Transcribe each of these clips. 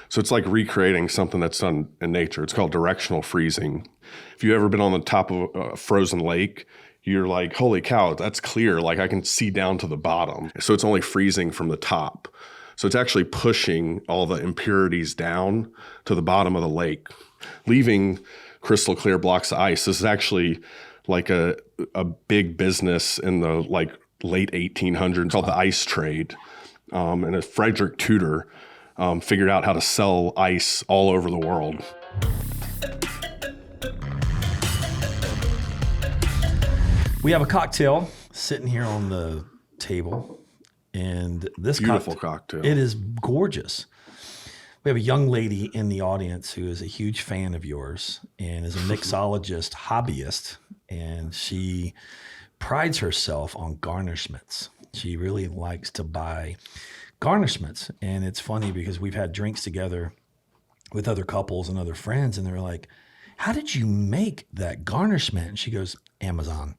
So it's like recreating something that's done in nature. It's called directional freezing. If you've ever been on the top of a frozen lake, you're like, holy cow, that's clear. Like I can see down to the bottom. So it's only freezing from the top. So it's actually pushing all the impurities down to the bottom of the lake, leaving crystal clear blocks of ice. This is actually like a big business in the like late 1800s called the ice trade. And a Frederick Tudor figured out how to sell ice all over the world. We have a cocktail sitting here on the table, and this beautiful cocktail. It is gorgeous. We have a young lady in the audience who is a huge fan of yours and is a mixologist, hobbyist, and she prides herself on garnishments. She really likes to buy garnishments, and it's funny because we've had drinks together with other couples and other friends, and they're like, "How did you make that garnishment?" And she goes, "Amazon.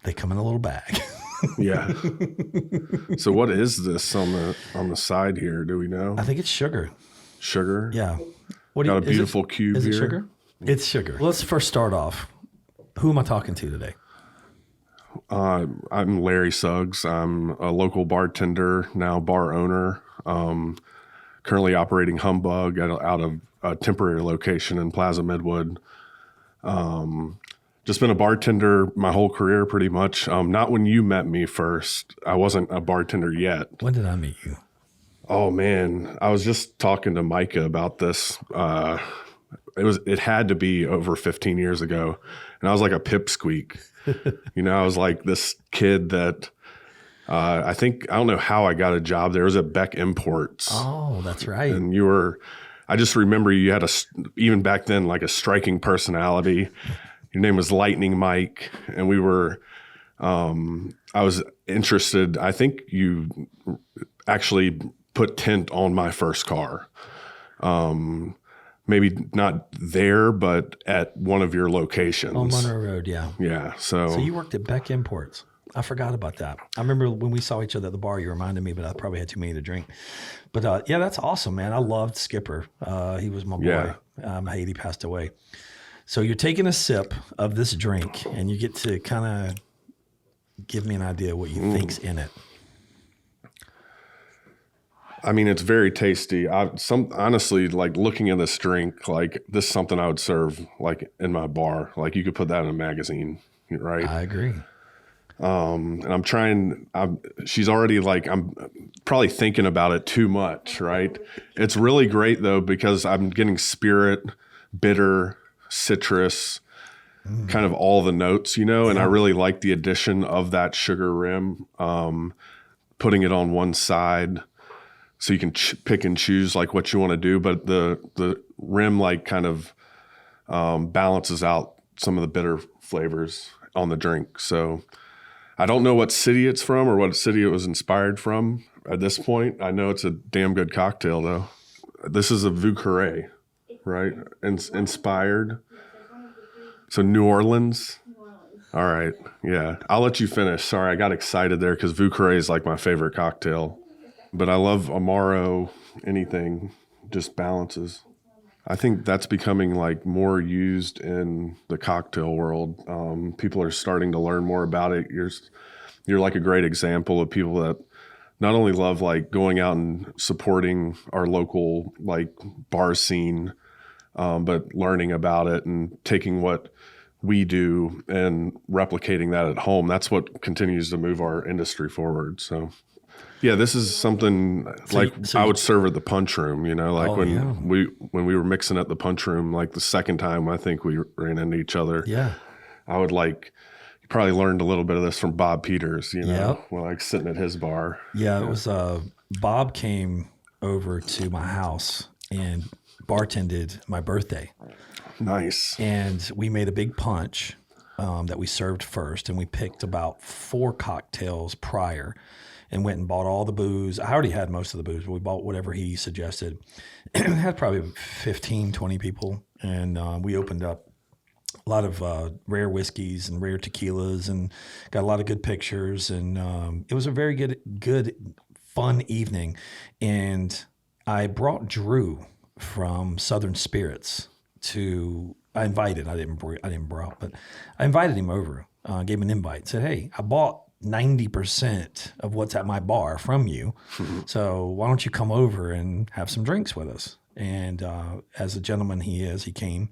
They come in a little bag." Yeah. So what is this on the side here? Do we know? I think it's sugar. Sugar? Yeah. Got a beautiful cube here. Is it sugar? It's sugar. Let's first start off. Who am I talking to today? I'm Larry Suggs. I'm a local bartender, now bar owner, currently operating Humbug out of a temporary location in Plaza Midwood. Just been a bartender my whole career pretty much. Not when you met me first. I wasn't a bartender yet. When did I meet you? Oh, man. I was just talking to Micah about this. It had to be over 15 years ago. And I was like a pipsqueak. I was like this kid that I don't know how I got a job there. It was at Beck Imports. Oh, that's right. And I just remember you had even back then, like a striking personality. Your name was Lightning Mike. And we were, I was interested. I think you actually put tint on my first car. Maybe not there, but at one of your locations. On Monroe Road, yeah. Yeah. So you worked at Beck Imports. I forgot about that. I remember when we saw each other at the bar, you reminded me, but I probably had too many to drink. But yeah, that's awesome, man. I loved Skipper. He was my boy. Yeah. I hate he passed away. So you're taking a sip of this drink, and you get to kind of give me an idea what you think's in it. I mean, it's very tasty. Honestly, like looking at this drink, like this is something I would serve like in my bar. Like you could put that in a magazine, right? I agree. And she's already like, I'm probably thinking about it too much, right? It's really great though, because I'm getting spirit, bitter, citrus, kind of all the notes, and I really like the addition of that sugar rim, putting it on one side. So you can pick and choose like what you want to do, but the rim like kind of balances out some of the bitter flavors on the drink. So I don't know what city it's from or what city it was inspired from at this point. I know it's a damn good cocktail though. This is a Vieux Carré, right? Inspired. So New Orleans. All right. Yeah. I'll let you finish. Sorry, I got excited there because Vieux Carré is like my favorite cocktail. But I love Amaro, anything, just balances. I think that's becoming like more used in the cocktail world. People are starting to learn more about it. You're like a great example of people that not only love like going out and supporting our local like bar scene, but learning about it and taking what we do and replicating that at home. That's what continues to move our industry forward. So. Yeah, this is something I would serve at the punch room, when we were mixing at the punch room, like the second time I think we ran into each other. Yeah. I would you probably learned a little bit of this from Bob Peters, Yep. when like sitting at his bar. Yeah, it was Bob came over to my house and bartended my birthday. Nice. And we made a big punch that we served first, and we picked about 4 cocktails prior. And went and bought all the booze. I already had most of the booze, but we bought whatever he suggested. And had probably 15, 20 people. And we opened up a lot of rare whiskeys and rare tequilas and got a lot of good pictures. And it was a very good, fun evening. And I brought Drew from Southern Spirits I invited, I didn't bring, but I invited him over, gave him an invite, said, hey, I bought 90% of what's at my bar from you. So why don't you come over and have some drinks with us? And as a gentleman he is, he came,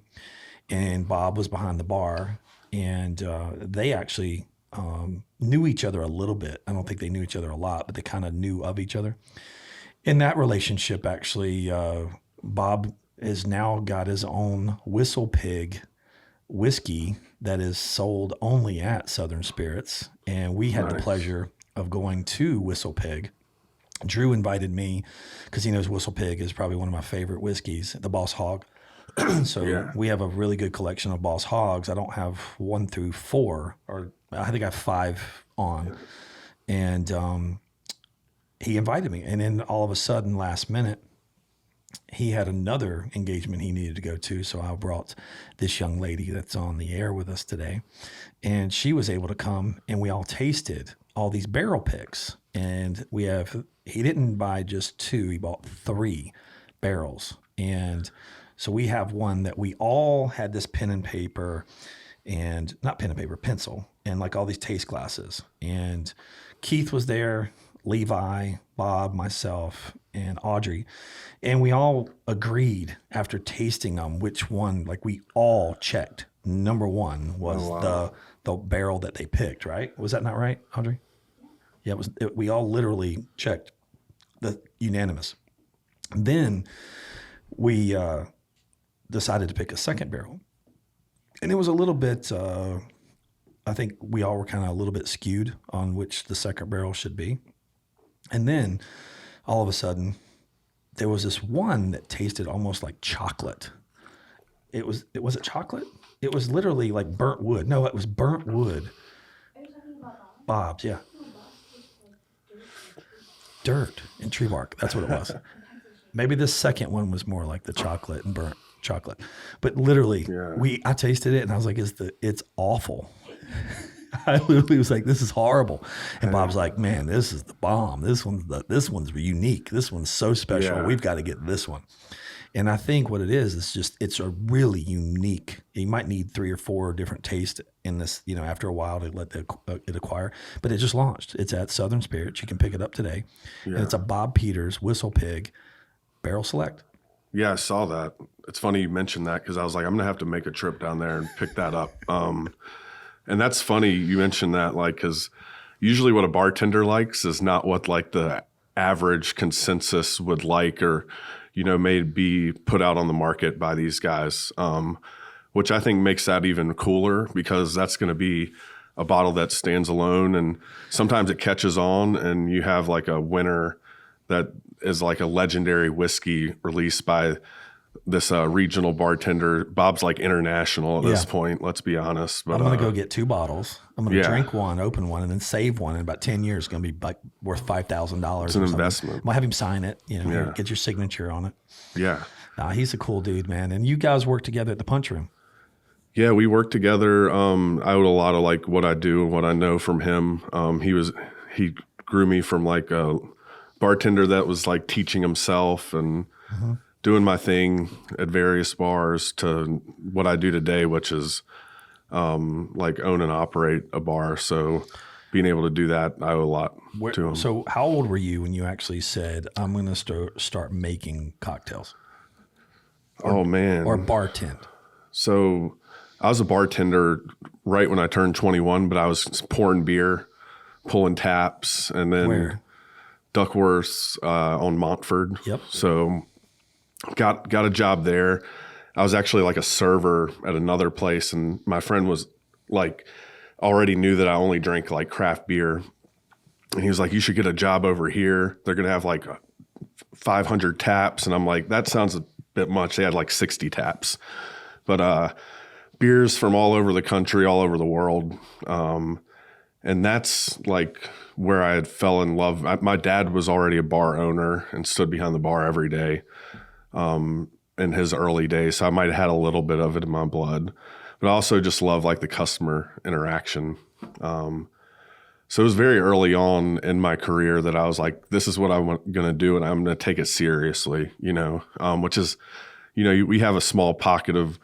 and Bob was behind the bar, and they actually knew each other a little bit. I don't think they knew each other a lot, but they kind of knew of each other. In that relationship, actually, Bob has now got his own Whistle Pig whiskey that is sold only at Southern Spirits. And we had the pleasure of going to Whistle Pig. Drew invited me because he knows Whistle Pig is probably one of my favorite whiskeys, the Boss Hog. So we have a really good collection of Boss Hogs. I don't have 1 through 4, or I think I have 5 on. And he invited me. And then all of a sudden, last minute, he had another engagement he needed to go to. So I brought this young lady that's on the air with us today. And she was able to come, and we all tasted all these barrel picks. And he didn't buy just 2, he bought 3 barrels. And so we have one that we all had this pen and paper, and not pen and paper, pencil, and like all these taste glasses. And Keith was there, Levi, Bob, myself, and Audrey. And we all agreed after tasting them which one, like we all checked. Number 1 was the barrel that they picked, right? Was that not right, Audrey? Yeah, we all literally checked the unanimous. Then we decided to pick a second barrel. And it was a little bit, I think we all were kind of a little bit skewed on which the second barrel should be. And then all of a sudden, there was this one that tasted almost like chocolate. Was it chocolate? It was literally like burnt wood. No, it was burnt wood. Bob's, yeah. Dirt and tree bark. That's what it was. Maybe the second one was more like the chocolate and burnt chocolate. But literally, I tasted it and I was like, it's awful. I literally was like, this is horrible. And Bob's like, man, this is the bomb. This one's unique. This one's so special. Yeah. We've got to get this one. And I think what it is it's a really unique. You might need 3 or 4 different tastes in this, after a while to let it acquire. But it just launched. It's at Southern Spirits. You can pick it up today. Yeah. And it's a Bob Peters Whistle Pig Barrel Select. Yeah, I saw that. It's funny you mentioned that because I was like, I'm going to have to make a trip down there and pick that up. And that's funny you mentioned that, like, because usually what a bartender likes is not what like the average consensus would like or, may be put out on the market by these guys, which I think makes that even cooler because that's going to be a bottle that stands alone. And sometimes it catches on and you have like a winner that is like a legendary whiskey released by this regional bartender. Bob's like international at this point, let's be honest. But I'm going to go get 2 bottles. I'm going to drink one, open one, and then save one. In about 10 years, it's going to be like worth $5,000. It's an investment. I'll have him sign it, get your signature on it. Yeah. He's a cool dude, man. And you guys work together at the Punch Room. Yeah, we work together. I owed a lot of like what I do and what I know from him. He grew me from like a bartender that was like teaching himself and doing my thing at various bars to what I do today, which is like own and operate a bar. So being able to do that, I owe a lot to him. So how old were you when you actually said, I'm going to start making cocktails? Oh, man. Or bartend? So I was a bartender right when I turned 21, but I was pouring beer, pulling taps, and then Where? Duckworth's on Montford. Yep. So got a job there. I was actually like a server at another place, and my friend was like already knew that I only drank like craft beer. And he was like, you should get a job over here. They're going to have like 500 taps. And I'm like, that sounds a bit much. They had like 60 taps. But beers from all over the country, all over the world. And that's like where I had fell in love. My dad was already a bar owner and stood behind the bar every day in his early days. So I might have had a little bit of it in my blood. But I also just love like the customer interaction. So it was very early on in my career that I was like, this is what I'm going to do, and I'm going to take it seriously, which is, we have a small pocket of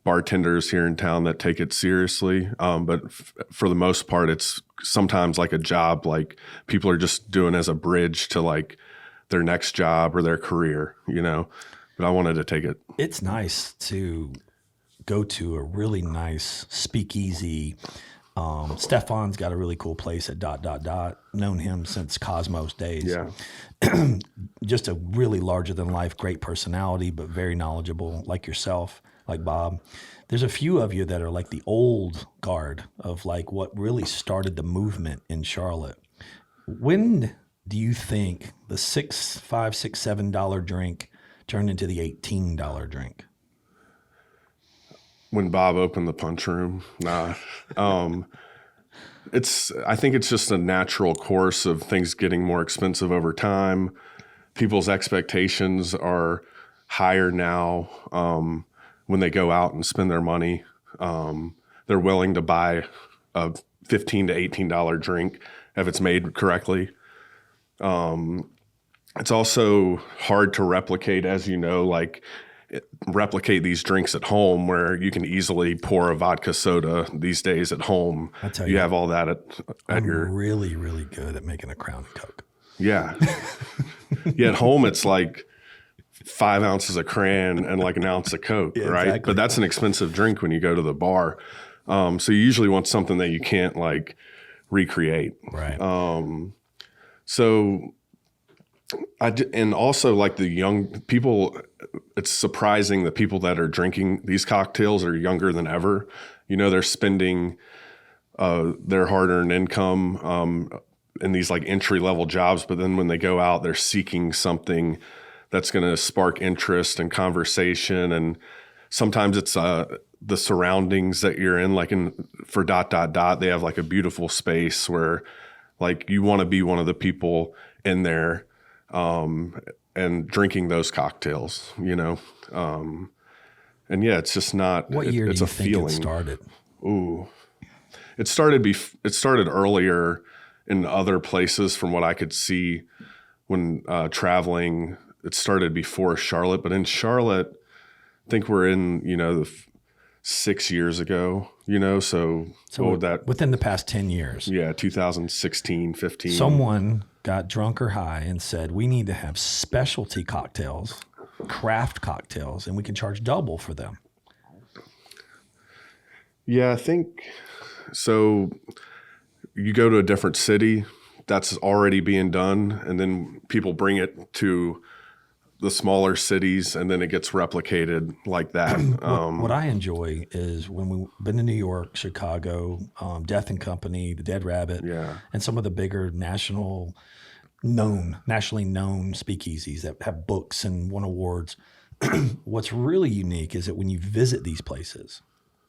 bartenders here in town that take it seriously. But for the most part, it's sometimes like a job, like people are just doing as a bridge to like their next job or their career, but I wanted to take it. It's nice to go to a really nice speakeasy. Stefan's got a really cool place at ... Known him since Cosmos days. Yeah. Just a really larger than life, great personality, but very knowledgeable, like yourself, like Bob. There's a few of you that are like the old guard of like what really started the movement in Charlotte. When do you think the $6, $5, $6, $7 drink turned into the $18 drink? When Bob opened the punch room, nah. I think it's just a natural course of things getting more expensive over time. People's expectations are higher now when they go out and spend their money. They're willing to buy a $15 to $18 drink if it's made correctly. It's also hard to replicate, as you know, replicate these drinks at home where you can easily pour a vodka soda these days at home. I tell you have all that at your... I'm really, really good at making a Crown and Coke. Yeah. Yeah, at home it's like 5 ounces of cran and like an ounce of Coke, right? Exactly. But that's an expensive drink when you go to the bar. So you usually want something that you can't like recreate. Right. And also like the young people, it's surprising the people that are drinking these cocktails are younger than ever. They're spending their hard-earned income in these like entry-level jobs, but then when they go out, they're seeking something that's going to spark interest and conversation. And sometimes it's the surroundings that you're in, like for ... they have like a beautiful space where like you want to be one of the people in there and drinking those cocktails, and yeah, it's just not. What year it's do you a think feeling. it started? Ooh, it started earlier in other places from what I could see when traveling. It started before Charlotte, but in Charlotte, I think we're in 6 years ago. So what would that within the past 10 years? Yeah, 2016, 15. Someone got drunk or high and said, we need to have specialty cocktails, craft cocktails, and we can charge double for them. Yeah, I think so. You go to a different city, that's already being done, and then people bring it to the smaller cities, and then it gets replicated like that. What I enjoy is when we've been to New York, Chicago, Death and Company, the Dead Rabbit, and some of the bigger nationally known speakeasies that have books and won awards. What's really unique is that when you visit these places,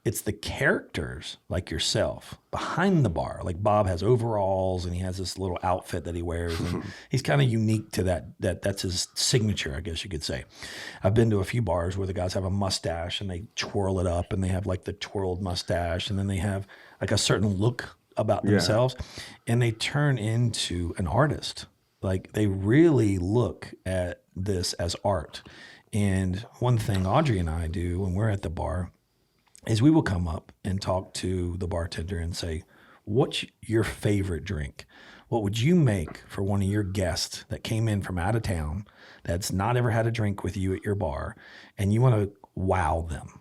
it's the characters like yourself behind the bar. Like Bob has overalls and he has this little outfit that he wears. And he's kind of unique to that's his signature, I guess you could say. I've been to a few bars where the guys have a mustache and they twirl it up and they have like the twirled mustache and then they have like a certain look about themselves and they turn into an artist. Like they really look at this as art. And one thing Audrey and I do when we're at the bar is we will come up and talk to the bartender and say, what's your favorite drink? What would you make for one of your guests that came in from out of town that's not ever had a drink with you at your bar and you want to wow them?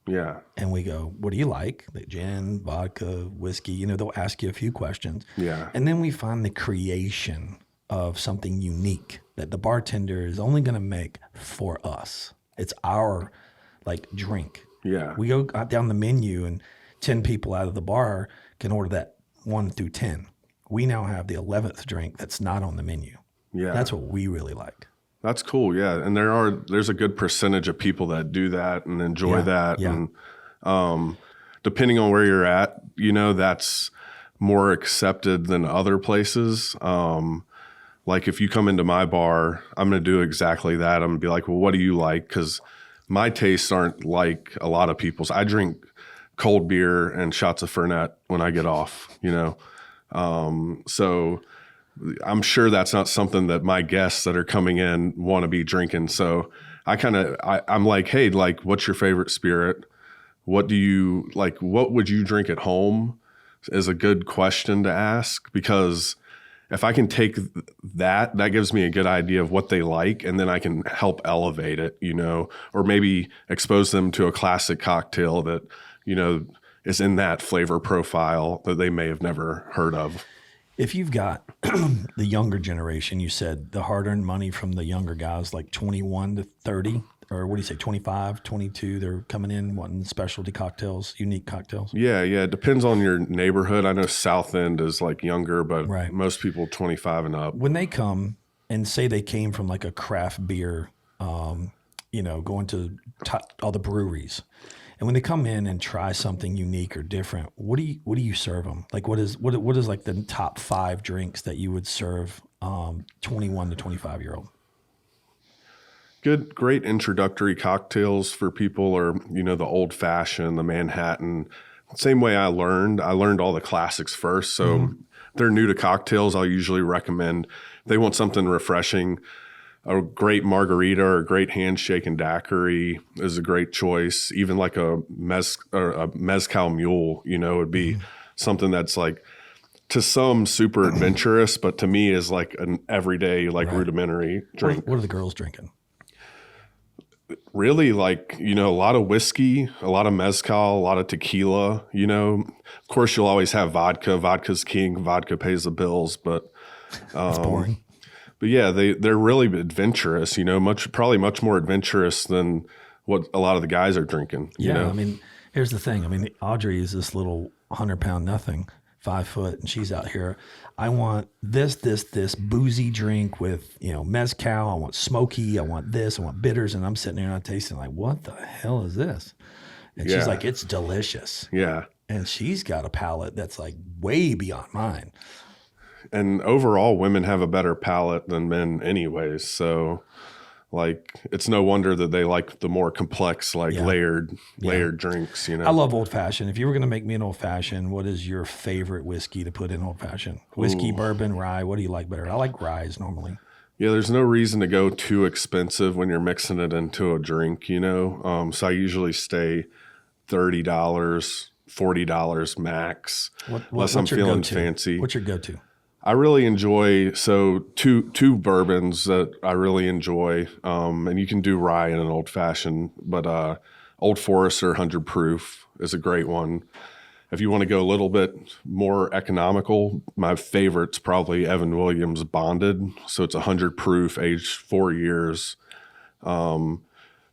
Yeah. And we go, what do you like? Like gin, vodka, whiskey, they'll ask you a few questions. Yeah. And then we find the creation of something unique that the bartender is only going to make for us. It's our drink. Yeah. We go down the menu and 10 people out of the bar can order that 1 through 10. We now have the 11th drink that's not on the menu. Yeah. That's what we really like. That's cool. Yeah. And there's a good percentage of people that do that and enjoy that. Yeah. And depending on where you're at, that's more accepted than other places. Like if you come into my bar, I'm going to do exactly that. I'm going to be like, well, what do you like? Because my tastes aren't like a lot of people's. I drink cold beer and shots of Fernet when I get off, So I'm sure that's not something that my guests that are coming in want to be drinking. So I'm like, hey, like, what's your favorite spirit? What do you like? What would you drink at home is a good question to ask, because if I can take that gives me a good idea of what they like, and then I can help elevate it, or maybe expose them to a classic cocktail that, is in that flavor profile that they may have never heard of. If you've got the younger generation, you said the hard-earned money from the younger guys, like 21 to 30, or what do you say, 25, 22, they're coming in wanting specialty cocktails, unique cocktails? Yeah. It depends on your neighborhood. I know South End is like younger, but Right. most people 25 and up. When they come and say they came from like a craft beer, going to all the breweries, and when they come in and try something unique or different, what do you serve them? Like what is like the top 5 drinks that you would serve 21 to 25-year-old? Great introductory cocktails for people are, the old fashioned, the Manhattan. Same way I learned all the classics first. So they're new to cocktails. I'll usually recommend, if they want something refreshing, a great margarita or a great handshake and daiquiri is a great choice. Even like a mezcal mule, would be something that's like, to some super adventurous, but to me is like an everyday, like rudimentary drink. What are the girls drinking? Really, like, a lot of whiskey, a lot of mezcal, a lot of tequila, of course you'll always have vodka. Vodka's king. Vodka pays the bills, but It's boring. But yeah, they're really adventurous, probably much more adventurous than what a lot of the guys are drinking. I mean, here's the thing. I mean, Audrey is this little 100-pound nothing, 5 foot, and she's out here. I want this boozy drink with, mezcal. I want smoky. I want this. I want bitters. And I'm sitting there and I'm tasting like, what the hell is this? And she's like, it's delicious. Yeah. And she's got a palate that's like way beyond mine. And overall, women have a better palate than men anyways. So like, it's no wonder that they like the more complex, like layered drinks, I love old fashioned. If you were going to make me an old fashioned, what is your favorite whiskey to put in old fashioned? Whiskey, bourbon, rye. What do you like better? I like ryes normally. Yeah, there's no reason to go too expensive when you're mixing it into a drink, So I usually stay $30, $40 max, unless I'm feeling fancy. What's your go-to? I really enjoy, two bourbons that I really enjoy, and you can do rye in an old fashioned, but Old Forester 100 proof is a great one. If you want to go a little bit more economical, my favorite's probably Evan Williams Bonded. So it's 100 proof, aged 4 years.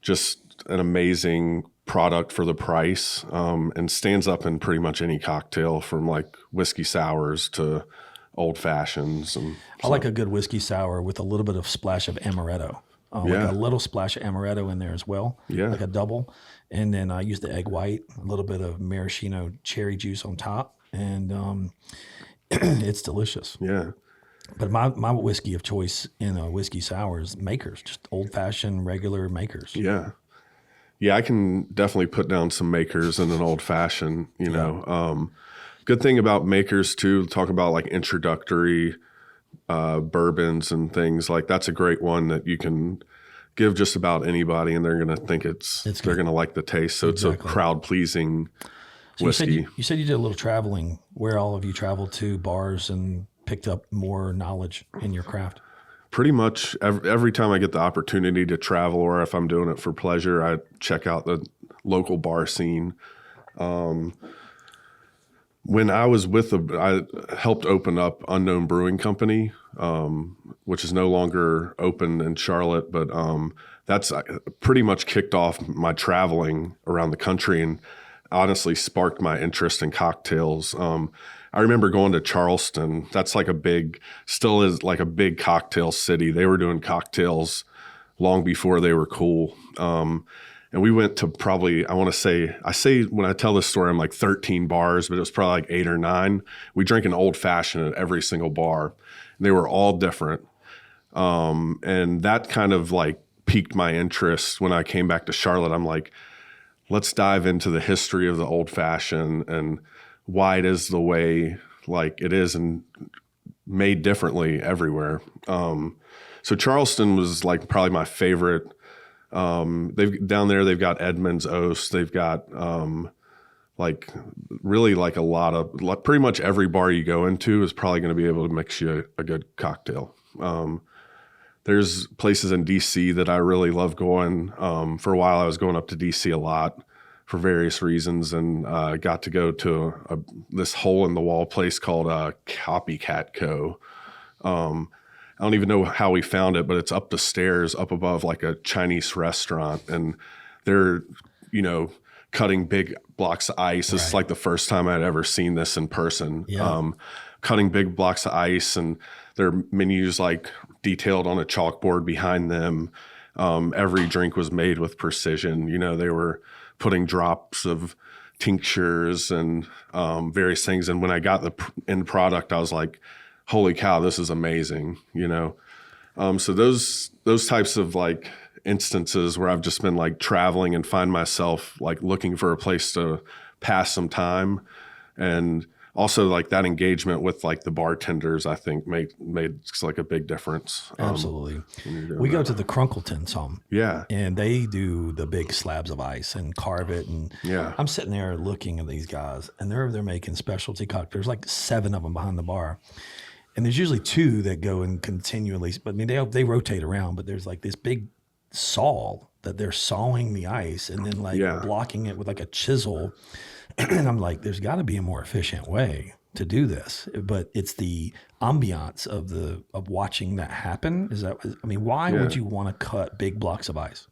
Just an amazing product for the price, and stands up in pretty much any cocktail, from like whiskey sours to old fashions. And I like a good whiskey sour with a little bit of splash of amaretto. Like a little splash of amaretto in there as well. Yeah. Like a double. And then I use the egg white, a little bit of maraschino cherry juice on top. And it's delicious. Yeah. But my whiskey of choice in a whiskey sour is Makers, just old fashioned regular Makers. Yeah. Yeah, I can definitely put down some Makers in an old fashioned, Good thing about Makers too, talk about like introductory bourbons and things, like that's a great one that you can give just about anybody and they're going to think they're going to like the taste. So It's a crowd pleasing whiskey. You said you did a little traveling. Where all of you traveled to, bars, and picked up more knowledge in your craft? Pretty much every time I get the opportunity to travel, or if I'm doing it for pleasure, I check out the local bar scene. When I was I helped open up Unknown Brewing Company, which is no longer open in Charlotte, but that's pretty much kicked off my traveling around the country and honestly sparked my interest in cocktails. I remember going to Charleston. That's like still is like a big cocktail city. They were doing cocktails long before they were cool. And we went to probably, I say when I tell this story, I'm like 13 bars, but it was probably like 8 or 9. We drank an old fashioned at every single bar. And they were all different. And that kind of like piqued my interest when I came back to Charlotte. I'm like, let's dive into the history of the old fashioned and why it is the way like it is and made differently everywhere. So Charleston was like probably my favorite. Down there, they've got Edmund's Oast. They've got like really like a lot of pretty much every bar you go into is probably going to be able to mix you a good cocktail. There's places in DC that I really love going. For a while, I was going up to DC a lot for various reasons, and got to go to this hole in the wall place called Copycat Co. I don't even know how we found it, but it's up the stairs, up above like a Chinese restaurant, and they're, cutting big blocks of ice. This is like the first time I'd ever seen this in person. Yeah. Cutting big blocks of ice, and their menus like detailed on a chalkboard behind them. Every drink was made with precision. They were putting drops of tinctures and various things. And when I got the end product, I was like, holy cow, this is amazing, So those types of like instances where I've just been like traveling and find myself like looking for a place to pass some time, and also like that engagement with like the bartenders, I think made like a big difference. Absolutely. We go to the Crunkleton some. Yeah. And they do the big slabs of ice and carve it. And I'm sitting there looking at these guys, and they're making specialty cocktails, like 7 of them behind the bar. And there's usually 2 that go in continually, but I mean, they rotate around, but there's like this big saw that they're sawing the ice and then like blocking it with like a chisel. And I'm like, there's got to be a more efficient way to do this, but it's the ambiance of watching that happen. Why would you want to cut big blocks of ice?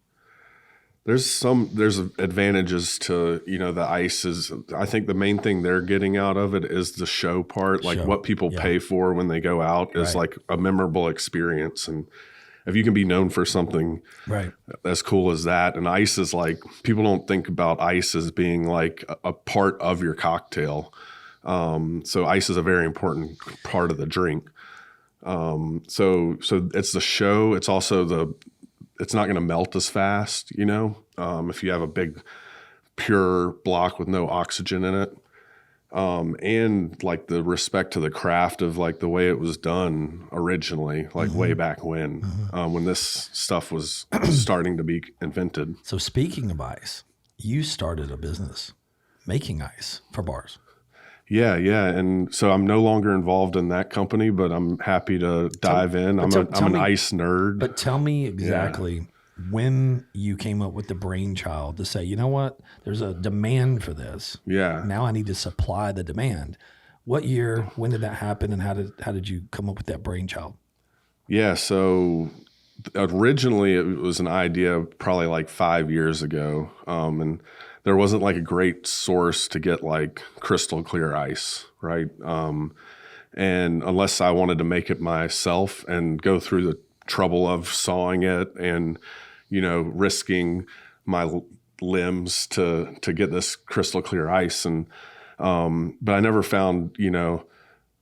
There's advantages to, the ice is, I think the main thing they're getting out of it is the show part. Like what people pay for when they go out is like a memorable experience. And if you can be known for something as cool as that, and ice is like, people don't think about ice as being like a part of your cocktail. So ice is a very important part of the drink. So it's the show. It's also it's not going to melt as fast, if you have a big pure block with no oxygen in it. And like the respect to the craft of like the way it was done originally, like way back when this stuff was starting to be invented. So speaking of ice, you started a business making ice for bars. Yeah. And so I'm no longer involved in that company, but I'm happy to dive in. I'm an ice nerd. But tell me exactly when you came up with the brainchild to say, you know what, there's a demand for this. Yeah. Now I need to supply the demand. What year, when did that happen, and how did you come up with that brainchild? Yeah, so originally it was an idea probably like 5 years ago. And there wasn't like a great source to get like crystal clear ice, right? And unless I wanted to make it myself and go through the trouble of sawing it and, risking my limbs to get this crystal clear ice. And, but I never found,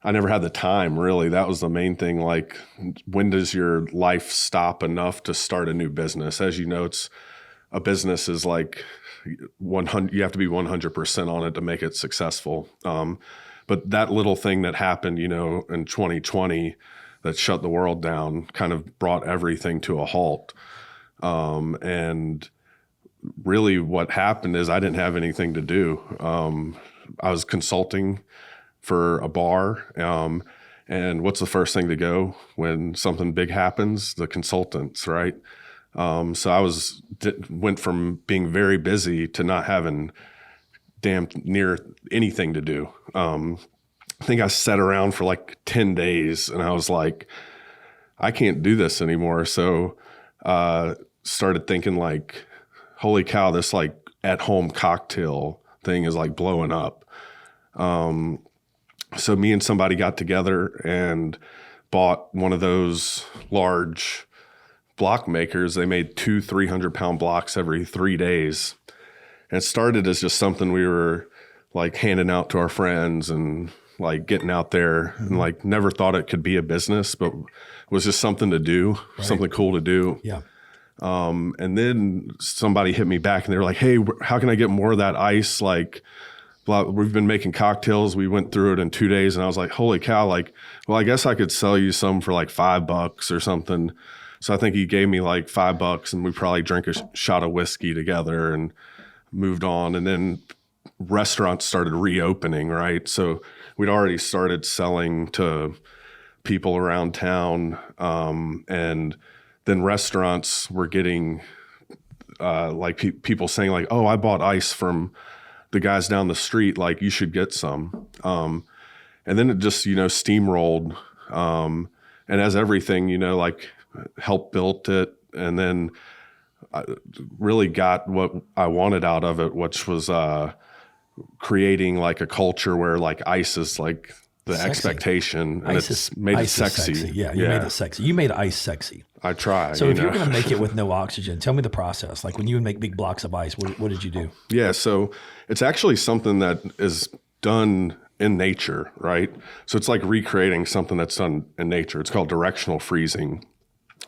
I never had the time really. That was the main thing. Like, when does your life stop enough to start a new business? As you know, a business is like 100, you have to be 100% on it to make it successful. But that little thing that happened, in 2020 that shut the world down kind of brought everything to a halt. And really what happened is I didn't have anything to do. I was consulting for a bar. And what's the first thing to go when something big happens? The consultants, right? So I went from being very busy to not having damn near anything to do. I think I sat around for like 10 days and I was like, I can't do this anymore. So started thinking like, holy cow, this like at-home cocktail thing is like blowing up. So me and somebody got together and bought one of those large block makers. They made 2 300-pound blocks every 3 days. And it started as just something we were like handing out to our friends and like getting out there, and like never thought it could be a business, but it was just something to do, something cool to do. Yeah. And then somebody hit me back and they were like, hey, how can I get more of that ice? Like well, we've been making cocktails. We went through it in 2 days, and I was like, holy cow, like, well, I guess I could sell you some for like $5 or something. So I think he gave me like $5, and we probably drank a shot of whiskey together and moved on. And then restaurants started reopening, right? So we'd already started selling to people around town, and then restaurants were getting people saying like, oh, I bought ice from the guys down the street, like you should get some. And then it just, steamrolled. And as everything, like help built it. And then I really got what I wanted out of it, which was creating like a culture where like ice is like the Sexy. Expectation, and made it sexy. Yeah, you made it sexy. You made ice sexy. I try. So if you're going to make it with no oxygen, tell me the process. Like when you would make big blocks of ice, what did you do? Yeah, so it's actually something that is done in nature, right? So it's like recreating something that's done in nature. It's called directional freezing.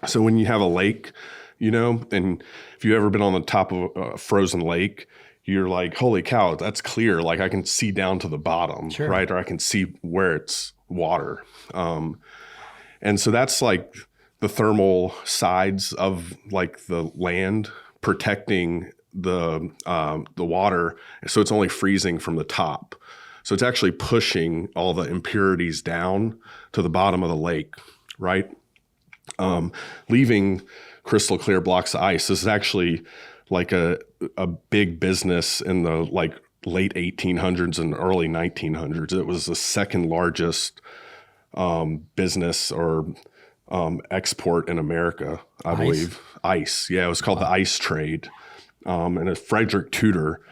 So when you have a lake, and if you've ever been on the top of a frozen lake, you're like, holy cow, that's clear. Like I can see down to the bottom, sure. right? Or I can see where it's water. And so that's like the thermal sides of like the land protecting the water. So it's only freezing from the top. So it's actually pushing all the impurities down to the bottom of the lake, right? Leaving crystal clear blocks of ice. This is actually like a big business in the like late 1800s and early 1900s. It was the second largest business or export in America, I believe. Ice. Yeah, it was called the ice trade. And Frederick Tudor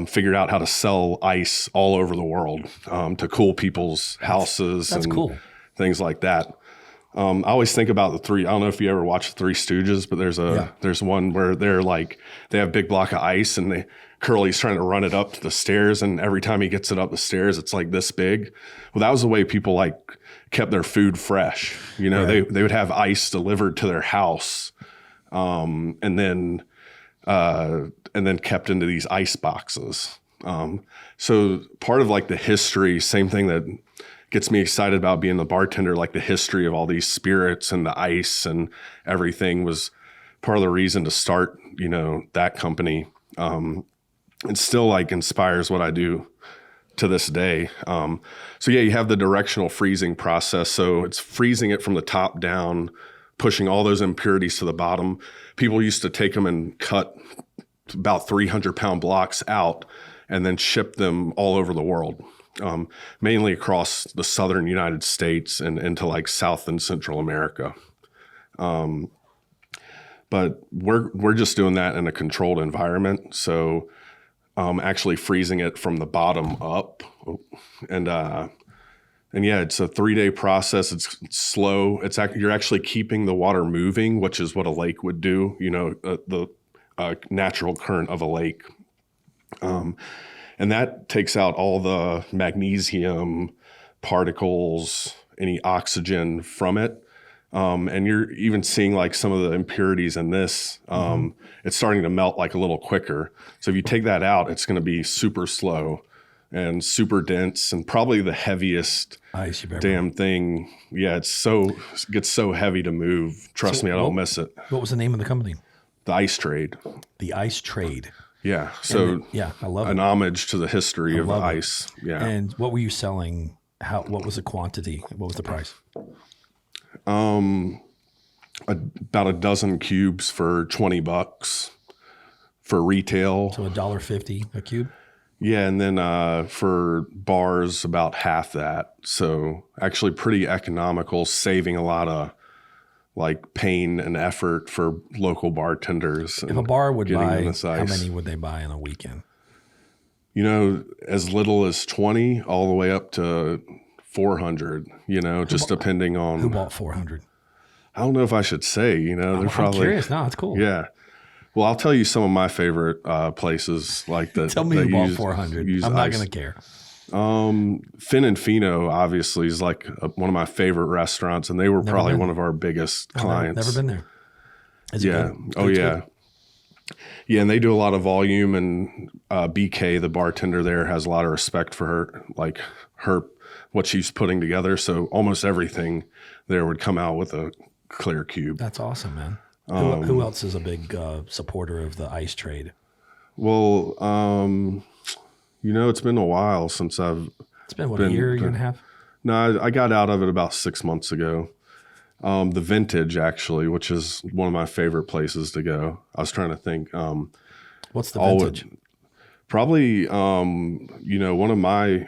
figured out how to sell ice all over the world to cool people's houses That's and cool. things like that. I always think about I don't know if you ever watched The Three Stooges, but there's one where they have a big block of ice and Curly's trying to run it up the stairs, and every time he gets it up the stairs, it's like this big. Well, that was the way people like kept their food fresh. Right. They would have ice delivered to their house, and then kept into these ice boxes. So part of like the history, same thing that gets me excited about being the bartender, like the history of all these spirits and the ice and everything was part of the reason to start, that company. It still like inspires what I do to this day. So yeah, you have the directional freezing process. So it's freezing it from the top down, pushing all those impurities to the bottom. People used to take them and cut about 300-pound blocks out and then ship them all over the world. Mainly across the southern United States and into like South and Central America. But we're just doing that in a controlled environment. So actually freezing it from the bottom up. And yeah, it's a 3-day process. It's slow. You're actually keeping the water moving, which is what a lake would do, the natural current of a lake. And that takes out all the magnesium particles, any oxygen from it. And you're even seeing like some of the impurities in this. It's starting to melt like a little quicker. So if you take that out, it's going to be super slow and super dense and probably the heaviest ice you've ever damn thing. Yeah, it gets so heavy to move. Trust me, I don't miss it. What was the name of the company? The Ice Trade. The Ice Trade. Yeah. So I love an it. homage to the history of ice. Yeah. And what were you selling? What was the quantity? What was the price? About a dozen cubes for $20 for retail. So $1.50 a cube? Yeah. And then for bars, about half that. So actually pretty economical, saving a lot of like pain and effort for local bartenders. If a bar would buy, how many would they buy in a weekend? As little as 20 all the way up to 400, just depending on. Who bought 400? I don't know if I should say, they're probably. I'm curious. No, it's cool. Yeah. Well, I'll tell you some of my favorite places like that. Tell me who bought 400. I'm not going to care. Fin and Fino obviously is like one of my favorite restaurants, and they were probably one of our biggest clients. Never been there. Is it good? Oh yeah. Yeah, and they do a lot of volume, and BK, the bartender there, has a lot of respect for her, like what she's putting together. So almost everything there would come out with a clear cube. That's awesome, man. Who else is a big supporter of the ice trade? Well, it's been a while since It's been, a year and a half? No, I got out of it about 6 months ago. The Vintage, actually, which is one of my favorite places to go. I was trying to think. What's the Vintage? Probably, one of my,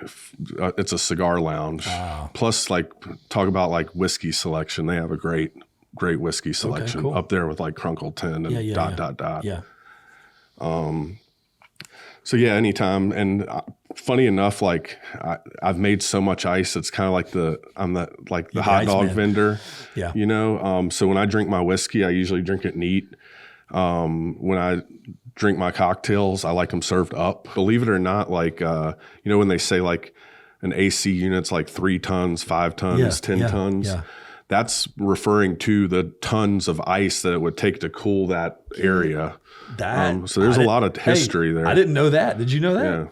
it's a cigar lounge. Plus, like, talk about like whiskey selection. They have a great whiskey selection cool. up there with like Crunkleton and Yeah. So yeah, anytime. And funny enough, like I've made so much ice. It's kind of like I'm the hot dog vendor. Yeah. So when I drink my whiskey, I usually drink it neat. When I drink my cocktails, I like them served up. Believe it or not, like when they say like an AC unit's like 3 tons, 5 tons, 10 tons. Yeah. That's referring to the tons of ice that it would take to cool that area. So there's a lot of history there. I didn't know that. Did you know that? Yeah.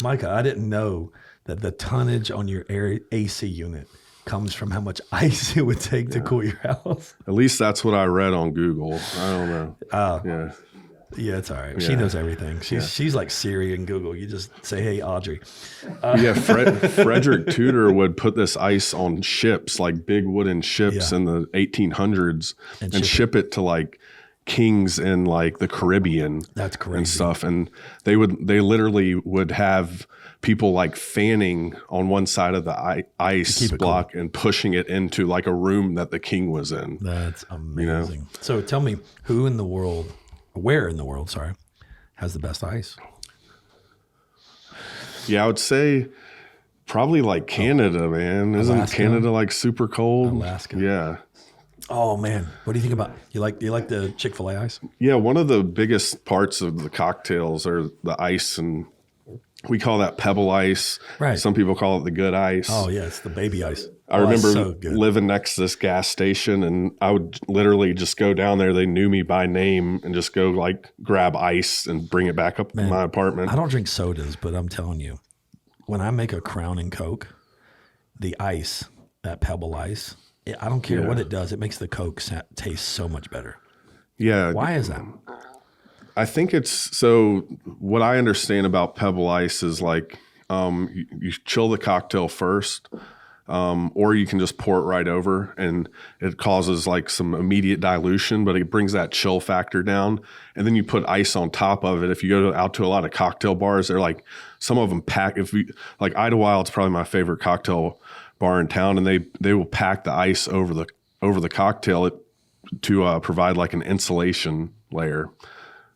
Micah, I didn't know that the tonnage on your AC unit comes from how much ice it would take to cool your house. At least that's what I read on Google. I don't know. Yeah, it's all right. She knows everything. She's like Siri and Google. You just say, "Hey, Audrey." Frederick Tudor would put this ice on ships, like big wooden ships in the 1800s, and ship it to like kings in like the Caribbean. That's crazy. And stuff. And they literally would have people like fanning on one side of the ice block and pushing it into like a room that the king was in. That's amazing. So tell me, where in the world, has the best ice? Yeah, I would say probably like Canada, man. Isn't Alaska? Canada like super cold? Alaska. Yeah. Oh man, what do you think about? You like the Chick-fil-A ice? Yeah, one of the biggest parts of the cocktails are the ice, and we call that pebble ice. Right. Some people call it the good ice. Oh yeah, it's the baby ice. I remember living next to this gas station, and I would literally just go down there. They knew me by name and just go like grab ice and bring it back up to my apartment. I don't drink sodas, but I'm telling you, when I make a Crown and Coke, the ice, that pebble ice, I don't care what it does. It makes the Coke taste so much better. Yeah. Why is that? I think so what I understand about pebble ice is like you chill the cocktail first, or you can just pour it right over, and it causes like some immediate dilution, but it brings that chill factor down. And then you put ice on top of it. If you go out to a lot of cocktail bars, they're like, some of them pack, like Idlewild, it's probably my favorite cocktail bar in town, and they will pack the ice over the cocktail to provide like an insulation layer.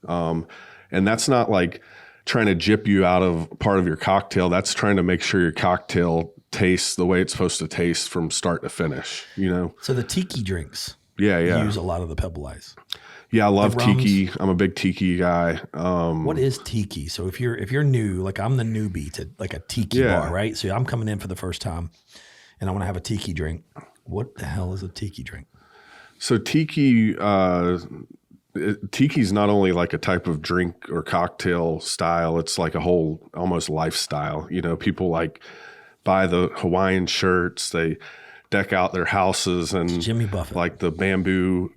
And that's not like trying to gyp you out of part of your cocktail. That's trying to make sure your cocktail tastes the way it's supposed to taste from start to finish, So the tiki drinks, use a lot of the pebble ice. Yeah, I love tiki. I'm a big tiki guy. What is tiki? So if you're new, like I'm the newbie to like a tiki bar, right? So I'm coming in for the first time, and I want to have a tiki drink. What the hell is a tiki drink? So tiki is not only like a type of drink or cocktail style, it's like a whole almost lifestyle. People like buy the Hawaiian shirts, they deck out their houses, and it's Jimmy Buffett, like the bamboo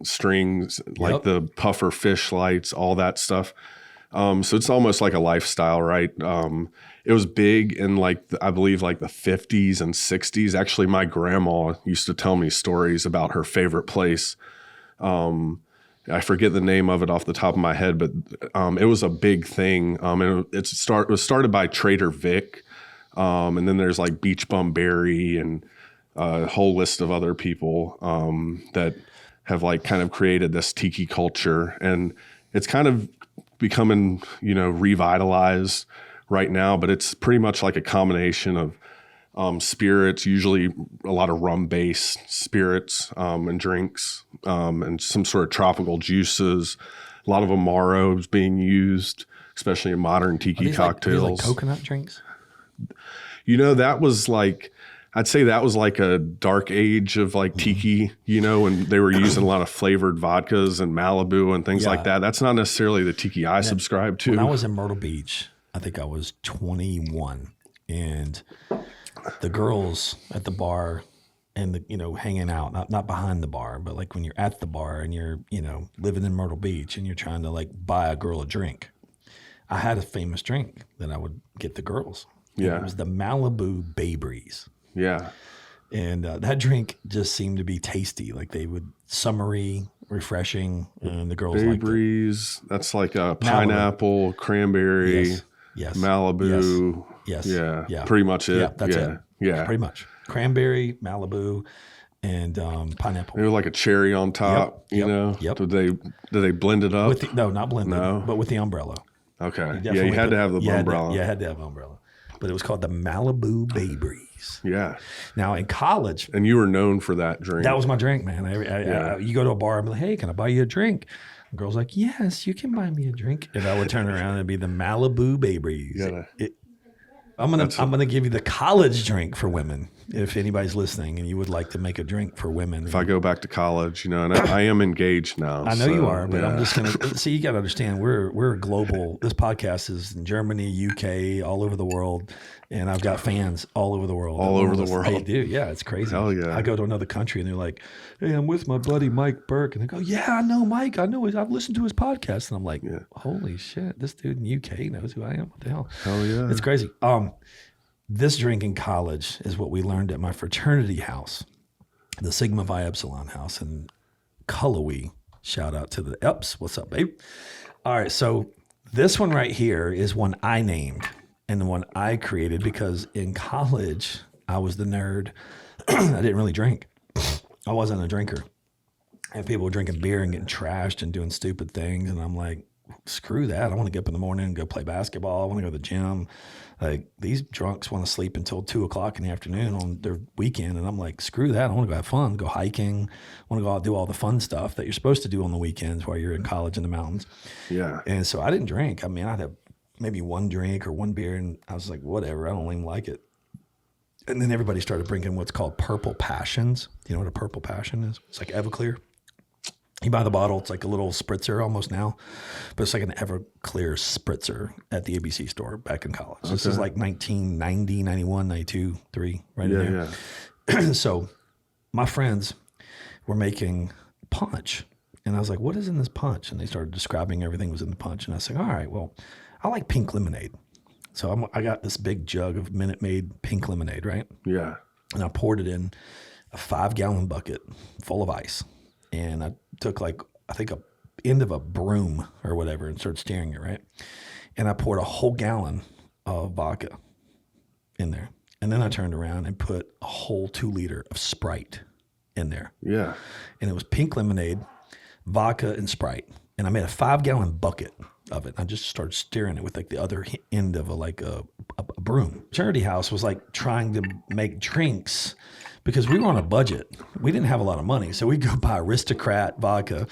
strings, like the puffer fish lights, all that stuff. So it's almost like a lifestyle, right? It was big in I believe like the 50s and 60s. Actually, my grandma used to tell me stories about her favorite place. I forget the name of it off the top of my head, but it was a big thing. And it was started by Trader Vic, and then there's like Beach Bum Berry and a whole list of other people that have like kind of created this tiki culture, and it's kind of becoming revitalized right now. But it's pretty much like a combination of spirits, usually a lot of rum-based spirits and drinks, and some sort of tropical juices. A lot of Amaro is being used, especially in modern tiki cocktails. Like coconut drinks? That was like, I'd say that was like a dark age of like tiki, you know, when they were using a lot of flavored vodkas and Malibu and things like that. That's not necessarily the tiki I subscribe to. When I was in Myrtle Beach, I think I was 21, and the girls at the bar and the, you know, hanging out, not behind the bar, but like when you're at the bar and you're, you know, living in Myrtle Beach and you're trying to like buy a girl a drink. I had a famous drink that I would get the girls. Yeah. It was the Malibu Bay Breeze. Yeah. And that drink just seemed to be tasty. Like they would summery, refreshing, and the girls Bay liked Breeze. It. That's like a pineapple, cranberry, yes. Malibu. Yes. Yeah. Pretty much it. Yeah, that's it. Yeah. Pretty much. Cranberry, Malibu, and pineapple. Maybe like a cherry on top, you know? Yep. Did they blend it up? No, not blended, but with the umbrella. Okay. You had to have the umbrella. Had to have umbrella. But it was called the Malibu Bay Breeze. Yeah. Now in college. And you were known for that drink. That was my drink, man. You go to a bar and be like, hey, can I buy you a drink? The girl's like, yes, you can buy me a drink. And I would turn around and it'd be the Malibu Bay Breeze. I'm gonna give you the college drink for women if anybody's listening and you would like to make a drink for women. If I go back to college, you know, and I am engaged now. I know you are, but I'm just gonna see. You got to understand, we're global. This podcast is in Germany, UK, all over the world, and I've got fans all over the world. All over the world. They do, yeah, it's crazy. Hell yeah! I go to another country and they're like, "Hey, I'm with my buddy Mike Burke," and they go, "Yeah, I know Mike. I know. I've listened to his podcast," and I'm like, "Holy shit, this dude in UK knows who I am. What the hell? Hell yeah! It's crazy." This drink in college is what we learned at my fraternity house, the Sigma Phi Epsilon house in Cullowhee. Shout out to the Eps. What's up, babe? All right, so this one right here is one I named and the one I created because in college, I was the nerd. I didn't really drink. I wasn't a drinker. And people were drinking beer and getting trashed and doing stupid things. And I'm like, screw that. I want to get up in the morning and go play basketball. I want to go to the gym. Like these drunks want to sleep until 2:00 in the afternoon on their weekend. And I'm like, screw that. I want to go have fun, go hiking. I want to go out and do all the fun stuff that you're supposed to do on the weekends while you're in college in the mountains. Yeah. And so I didn't drink. I mean, I'd have maybe one drink or one beer. And I was like, whatever. I don't even like it. And then everybody started drinking what's called purple passions. Do you know what a purple passion is? It's like Everclear. You buy the bottle, it's like a little spritzer almost now, but it's like an Everclear spritzer at the ABC store back in college. Okay. This is like 1990, 91, 92, 3, right in there. Yeah. So my friends were making punch, and I was like, what is in this punch? And they started describing everything was in the punch, and I was like, all right, well, I like pink lemonade. So I got this big jug of Minute Maid pink lemonade, right? Yeah. And I poured it in a 5-gallon bucket full of ice. And I took like, I think a end of a broom or whatever and started stirring it, right? And I poured a whole gallon of vodka in there. And then I turned around and put a whole 2 liter of Sprite in there. Yeah. And it was pink lemonade, vodka, and Sprite. And I made a 5-gallon bucket of it. I just started stirring it with like the other end of a broom. Charity House was like trying to make drinks because we were on a budget. We didn't have a lot of money. So we'd go buy Aristocrat vodka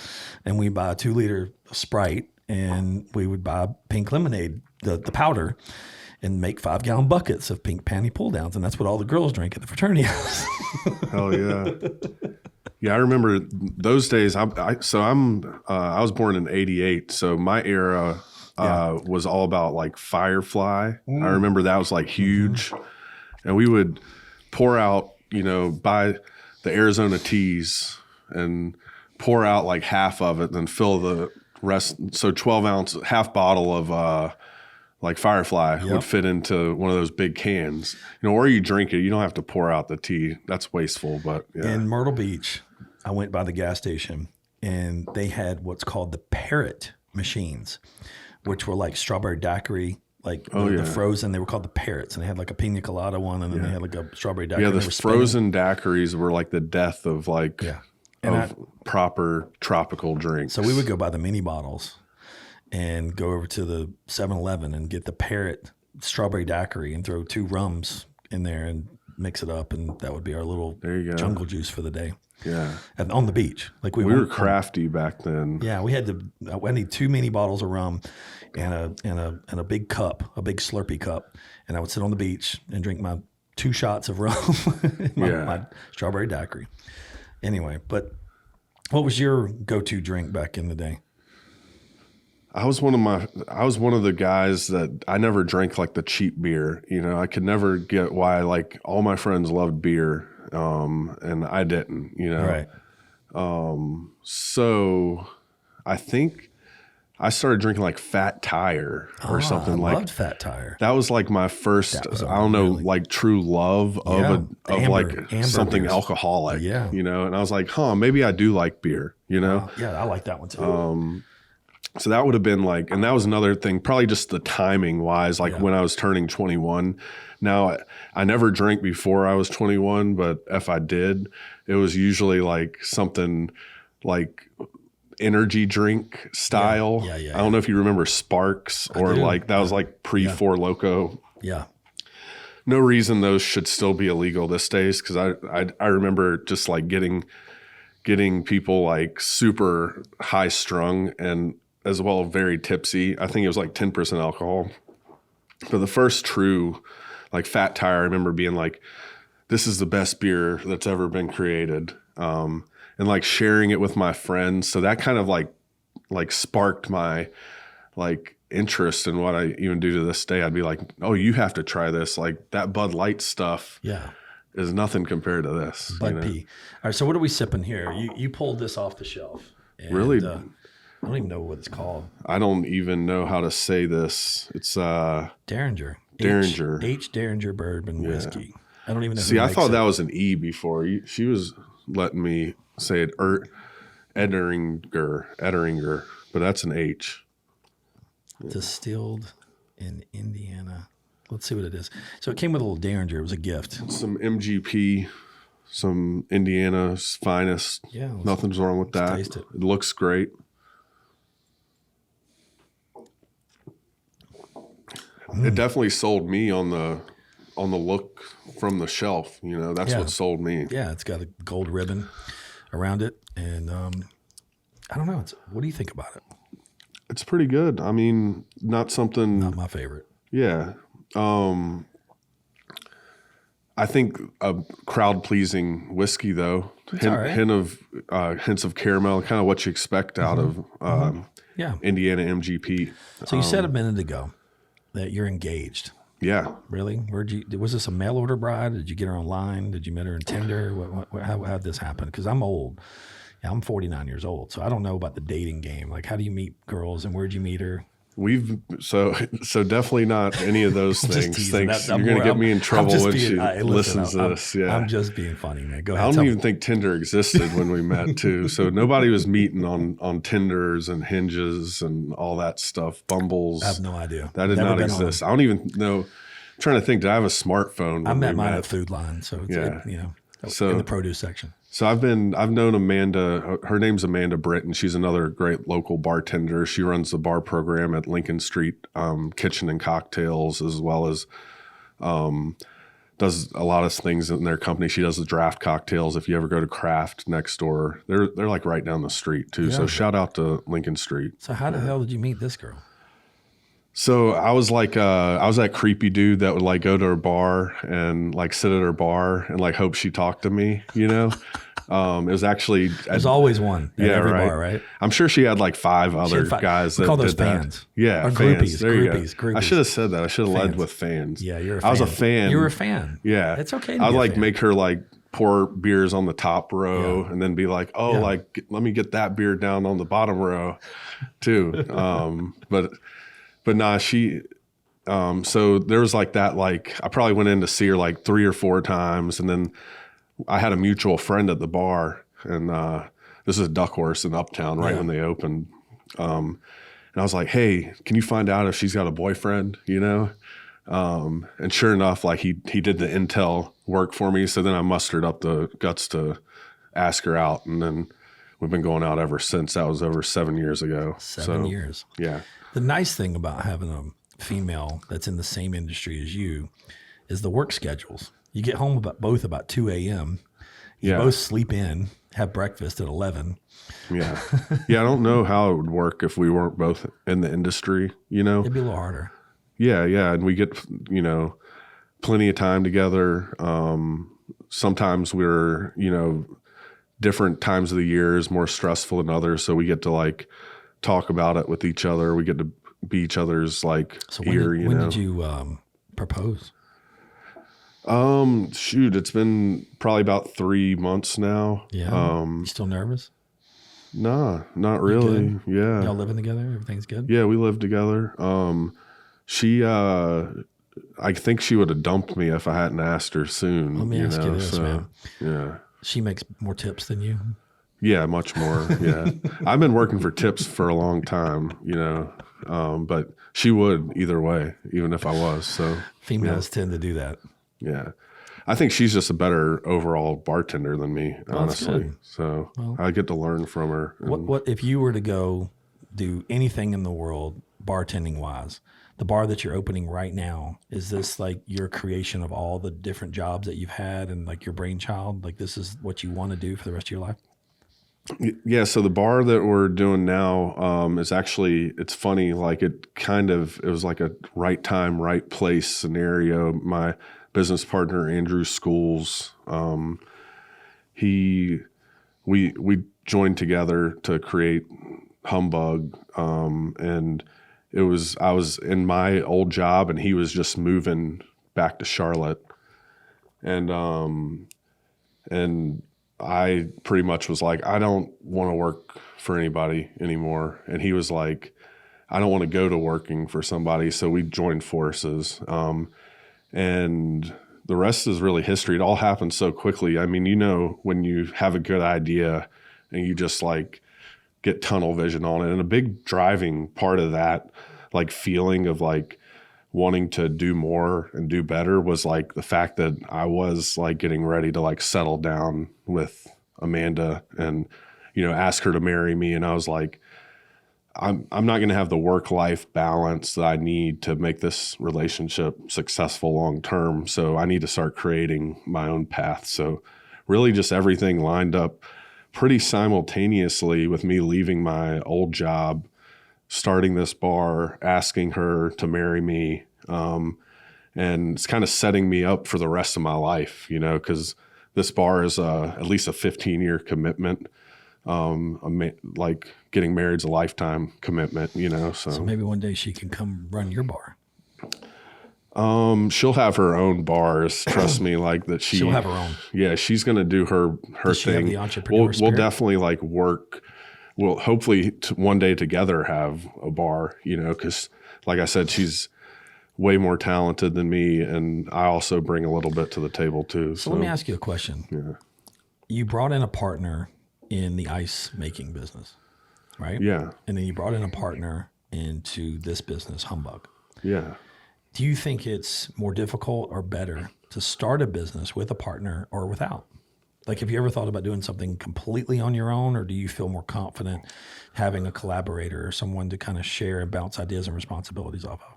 and we'd buy a 2 liter Sprite and we would buy pink lemonade, the powder, and make 5-gallon buckets of pink panty pull downs. And that's what all the girls drank at the fraternity house. Hell yeah. Yeah, I remember those days. I was born in '88, so my era was all about like Firefly. I remember that was like huge, and we would pour out, buy the Arizona teas and pour out like half of it, then fill the rest. So 12-ounce, half bottle of like Firefly would fit into one of those big cans, or you drink it. You don't have to pour out the tea. That's wasteful, but yeah. In Myrtle Beach, I went by the gas station and they had what's called the Parrot machines, which were like strawberry daiquiri, like the frozen. They were called the Parrots, and they had like a pina colada one, and then they had like a strawberry daiquiri. Yeah, the frozen daiquiris were like the death of proper tropical drinks. So we would go buy the mini bottles and go over to the 7-Eleven and get the Parrot strawberry daiquiri and throw 2 rums in there and mix it up, and that would be our little jungle juice for the day. Yeah, and on the beach, like we were crafty back then. Yeah, we had to. I need 2 mini bottles of rum, and a big cup, a big Slurpee cup, and I would sit on the beach and drink my 2 shots of rum, my strawberry daiquiri. Anyway, but what was your go-to drink back in the day? I was one of the guys that I never drank like the cheap beer. You know, I could never get why like all my friends loved beer, and I didn't. You know, Right. So I think I started drinking like Fat Tire or something. I like loved Fat Tire. that was like my first, I don't know, like true love of amber something beers. alcoholic. Yeah. You know, and I was like, maybe I do like beer. You know. Yeah, I like that one too. So that would have been like, and that was another thing, probably just the timing wise, like when I was turning 21. Now, I never drank before I was 21, but if I did, it was usually like something like energy drink style. Yeah. I don't know if you remember Sparks or like that was like pre Four Loko. Yeah. No reason those should still be illegal this days, because I remember just like getting people like super high strung and as well very tipsy. I think it was like 10% alcohol. But the first true like Fat Tire, I remember being like, this is the best beer that's ever been created. And like sharing it with my friends. So that kind of like sparked my like interest in what I even do to this day. I'd be like, oh, you have to try this. Like that Bud Light stuff is nothing compared to this. Bud P. All right, so what are we sipping here? You pulled this off the shelf. And, really? I don't even know what it's called. I don't even know how to say this. It's Derringer. H. Derringer bourbon whiskey. I don't even know. See, I thought that was an E before. She was letting me say it. Ederinger, but that's an H. Distilled in Indiana. Let's see what it is. So it came with a little Derringer. It was a gift. Some MGP, some Indiana's finest. Yeah. Nothing's wrong with that. Taste it. It looks great. It definitely sold me on the look from the shelf. You know, that's what sold me. Yeah, it's got a gold ribbon around it, and I don't know. What do you think about it? It's pretty good. I mean, not my favorite. Yeah. I think a crowd pleasing whiskey though. Hints of caramel, kind of what you expect out of Indiana MGP. So you said a minute ago that you're engaged. Yeah. Really? Was this a mail order bride? Did you get her online? Did you meet her in Tinder? How did this happen? Because I'm old. Yeah, I'm 49 years old, so I don't know about the dating game. Like, how do you meet girls, and where'd you meet her? So definitely not any of those things. You're going to get me in trouble when she listens to this. Yeah, I'm just being funny, man. Go ahead. I don't even think Tinder existed when we met, too. So nobody was meeting on Tinders and Hinges and all that stuff. Bumbles. I have no idea. That did not exist. I don't even know. I'm trying to think. Did I have a smartphone? I met mine at Food Line, so it's in the produce section. So I've known Amanda. Her name's Amanda Britton. She's another great local bartender. She runs the bar program at Lincoln Street Kitchen and Cocktails, as well as does a lot of things in their company. She does the draft cocktails. If you ever go to Craft next door, they're like right down the street too. Yeah. So shout out to Lincoln Street. So how the hell did you meet this girl? So I was like, I was that creepy dude that would like go to her bar and like sit at her bar and like hope she talked to me, you know? It was actually, there's always one at every bar, right? I'm sure she had like 5 other guys that call those did fans. That. Yeah. Or fans. Groupies. I should have said that. I should have led with fans. Yeah. You're a fan. I was a fan. You were a fan. Yeah. It's okay. I'd like make her like pour beers on the top row and then be like, like, let me get that beer down on the bottom row too. But nah, so there was like that, like I probably went in to see her like 3 or 4 times. And then I had a mutual friend at the bar, and this is Duck Horse in Uptown right when they opened. And I was like, hey, can you find out if she's got a boyfriend, you know? And sure enough, like he did the intel work for me. So then I mustered up the guts to ask her out. And then we've been going out ever since. That was over 7 years ago. 7 years. Yeah. The nice thing about having a female that's in the same industry as you is the work schedules. You get home about 2 a.m. You both sleep in, have breakfast at 11. Yeah. Yeah, I don't know how it would work if we weren't both in the industry, you know? It'd be a little harder. Yeah, yeah. And we get, plenty of time together. Sometimes we're, different times of the year is more stressful than others. So we get to like talk about it with each other. We get to be each other's like ear, when did you propose? Shoot, it's been probably about 3 months now. Yeah. You still nervous? Nah, not really. Yeah. Y'all living together? Everything's good? Yeah, we live together. She, I think she would have dumped me if I hadn't asked her soon. Let me ask you this, man. Yeah. She makes more tips than you? Yeah, much more. Yeah. I've been working for tips for a long time, but she would either way, even if I was. So females tend to do that. Yeah. I think she's just a better overall bartender than me, honestly. So I get to learn from her. What if you were to go do anything in the world, bartending wise, the bar that you're opening right now, is this like your creation of all the different jobs that you've had and like your brainchild? Like this is what you want to do for the rest of your life? Yeah. So the bar that we're doing now is actually, it's funny. Like it was like a right time, right place scenario. My business partner, Andrew Schools, we joined together to create Humbug. And I was in my old job and he was just moving back to Charlotte. And I pretty much was like, I don't want to work for anybody anymore. And he was like, I don't want to go to working for somebody. So we joined forces. And the rest is really history. It all happened so quickly. I mean, when you have a good idea and you just like get tunnel vision on it, and a big driving part of that, like feeling of like wanting to do more and do better was like the fact that I was like getting ready to like settle down with Amanda and, ask her to marry me. And I was like, I'm not going to have the work-life balance that I need to make this relationship successful long-term. So I need to start creating my own path. So really just everything lined up pretty simultaneously with me leaving my old job, starting this bar, asking her to marry me. And it's kind of setting me up for the rest of my life, because this bar is at least a 15-year commitment. Like getting married is a lifetime commitment, So maybe one day she can come run your bar. She'll have her own bars. Trust me, like that. She'll have her own. Yeah, she's gonna do her Does she thing. Have the entrepreneur we'll definitely like work. We'll hopefully one day together have a bar. Because like I said, she's way more talented than me, and I also bring a little bit to the table too. So let me ask you a question. Yeah. You brought in a partner in the ice making business, right? Yeah. And then you brought in a partner into this business, Humbug. Yeah. Do you think it's more difficult or better to start a business with a partner or without? Like, have you ever thought about doing something completely on your own, or do you feel more confident having a collaborator or someone to kind of share and bounce ideas and responsibilities off of?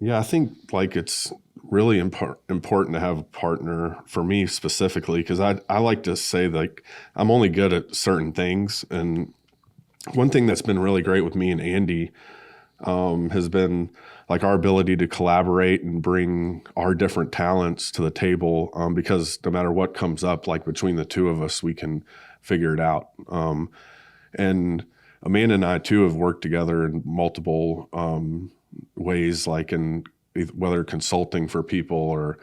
Yeah, I think like it's really important to have a partner for me specifically, because I like to say like I'm only good at certain things. And one thing that's been really great with me and Andy has been like our ability to collaborate and bring our different talents to the table, because no matter what comes up, like between the two of us, we can figure it out. And Amanda and I too have worked together in multiple ways, like in whether consulting for people or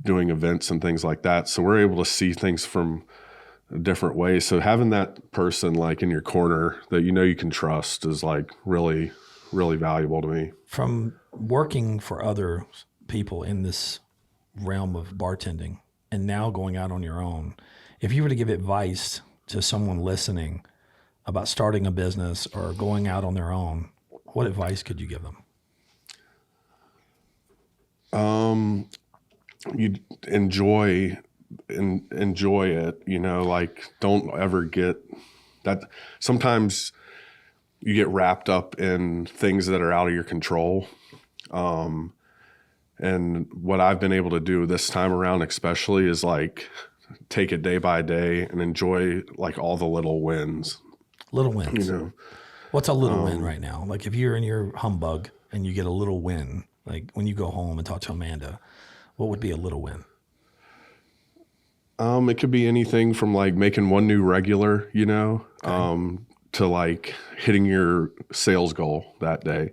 doing events and things like that. So we're able to see things from a different ways. So having that person like in your corner that you can trust is like really, really valuable to me. From working for other people in this realm of bartending and now going out on your own, if you were to give advice to someone listening about starting a business or going out on their own, what advice could you give them? You enjoy it, like don't ever get that. Sometimes you get wrapped up in things that are out of your control. And what I've been able to do this time around, especially, is like take it day by day and enjoy like all the little wins. Little wins. What's a little win right now? Like if you're in your Humbug and you get a little win, Like when you go home and talk to Amanda, what would be a little win? It could be anything from like making one new regular, to like hitting your sales goal that day,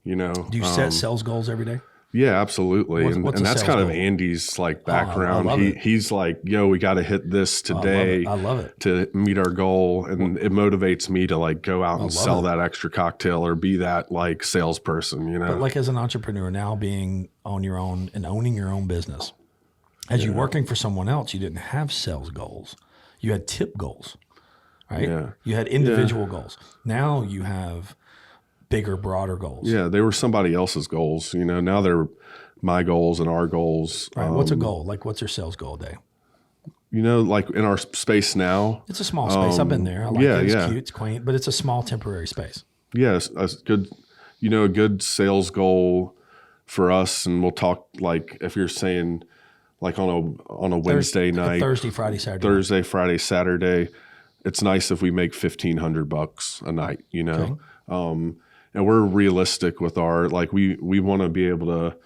Do you set sales goals every day? Yeah, absolutely. What's and a that's sales kind of goal? Andy's like I background. love it. He's like, yo, we got to hit this today I love it. to meet our goal. And it motivates me to like go out and sell that extra cocktail or be that like salesperson, But like as an entrepreneur now, being on your own and owning your own business, as you working for someone else, you didn't have sales goals. You had tip goals, right? Yeah. You had individual goals. Now you have bigger, broader goals. Yeah, they were somebody else's goals. Now they're my goals and our goals. Right. What's a goal? Like what's your sales goal a day? Like in our space now. It's a small space. I've been there. I like it. It's cute. It's quaint, but it's a small temporary space. Yes, a good, a good sales goal for us. And we'll talk like if you're saying like on a Wednesday night, Thursday, Friday, Saturday. Thursday, Friday, Saturday, it's nice if we make $1,500 a night, Okay. And we're realistic with our, like we want to be able to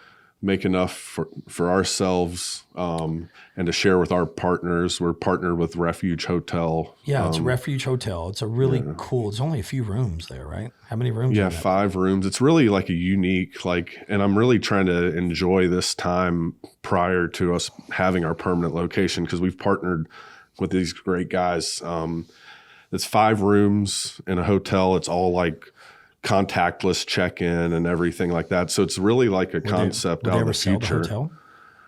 make enough for ourselves and to share with our partners. We're partnered with Refuge Hotel. Yeah, it's Refuge Hotel. It's a really cool, it's only a few rooms there, right? How many rooms? Yeah, 5 rooms. It's really like a unique, and I'm really trying to enjoy this time prior to us having our permanent location because we've partnered with these great guys. It's 5 rooms in a hotel. It's all like contactless check-in and everything like that. So it's really like a concept out in the future.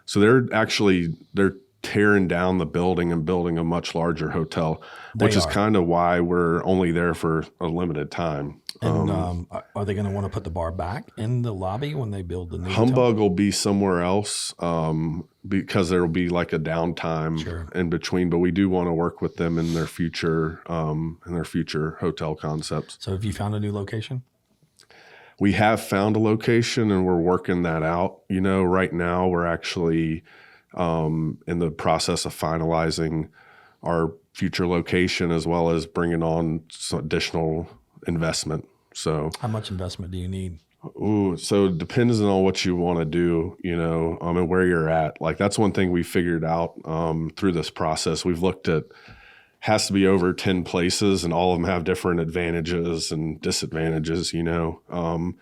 So they're tearing down the building and building a much larger hotel, which is kind of why we're only there for a limited time. And are they going to want to put the bar back in the lobby when they build the new Humbug will be somewhere else because there will be like a downtime in between. But we do want to work with them in their future hotel concepts. So have you found a new location? We have found a location and we're working that out. Right now we're actually in the process of finalizing our future location as well as bringing on some additional investment. So how much investment do you need? So it depends on what you want to do, and where you're at. Like that's one thing we figured out through this process. We've looked at has to be over 10 places and all of them have different advantages and disadvantages, The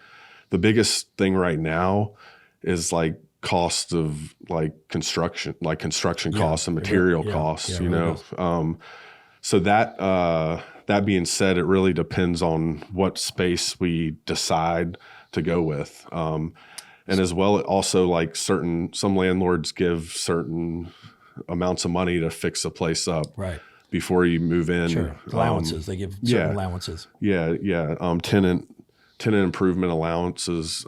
biggest thing right now is like cost of like construction costs and material costs, So that being said, it really depends on what space we decide to go with. And as well, also like some landlords give certain amounts of money to fix a place up before you move in. Sure. Allowances. They give certain allowances. Yeah. Tenant improvement allowances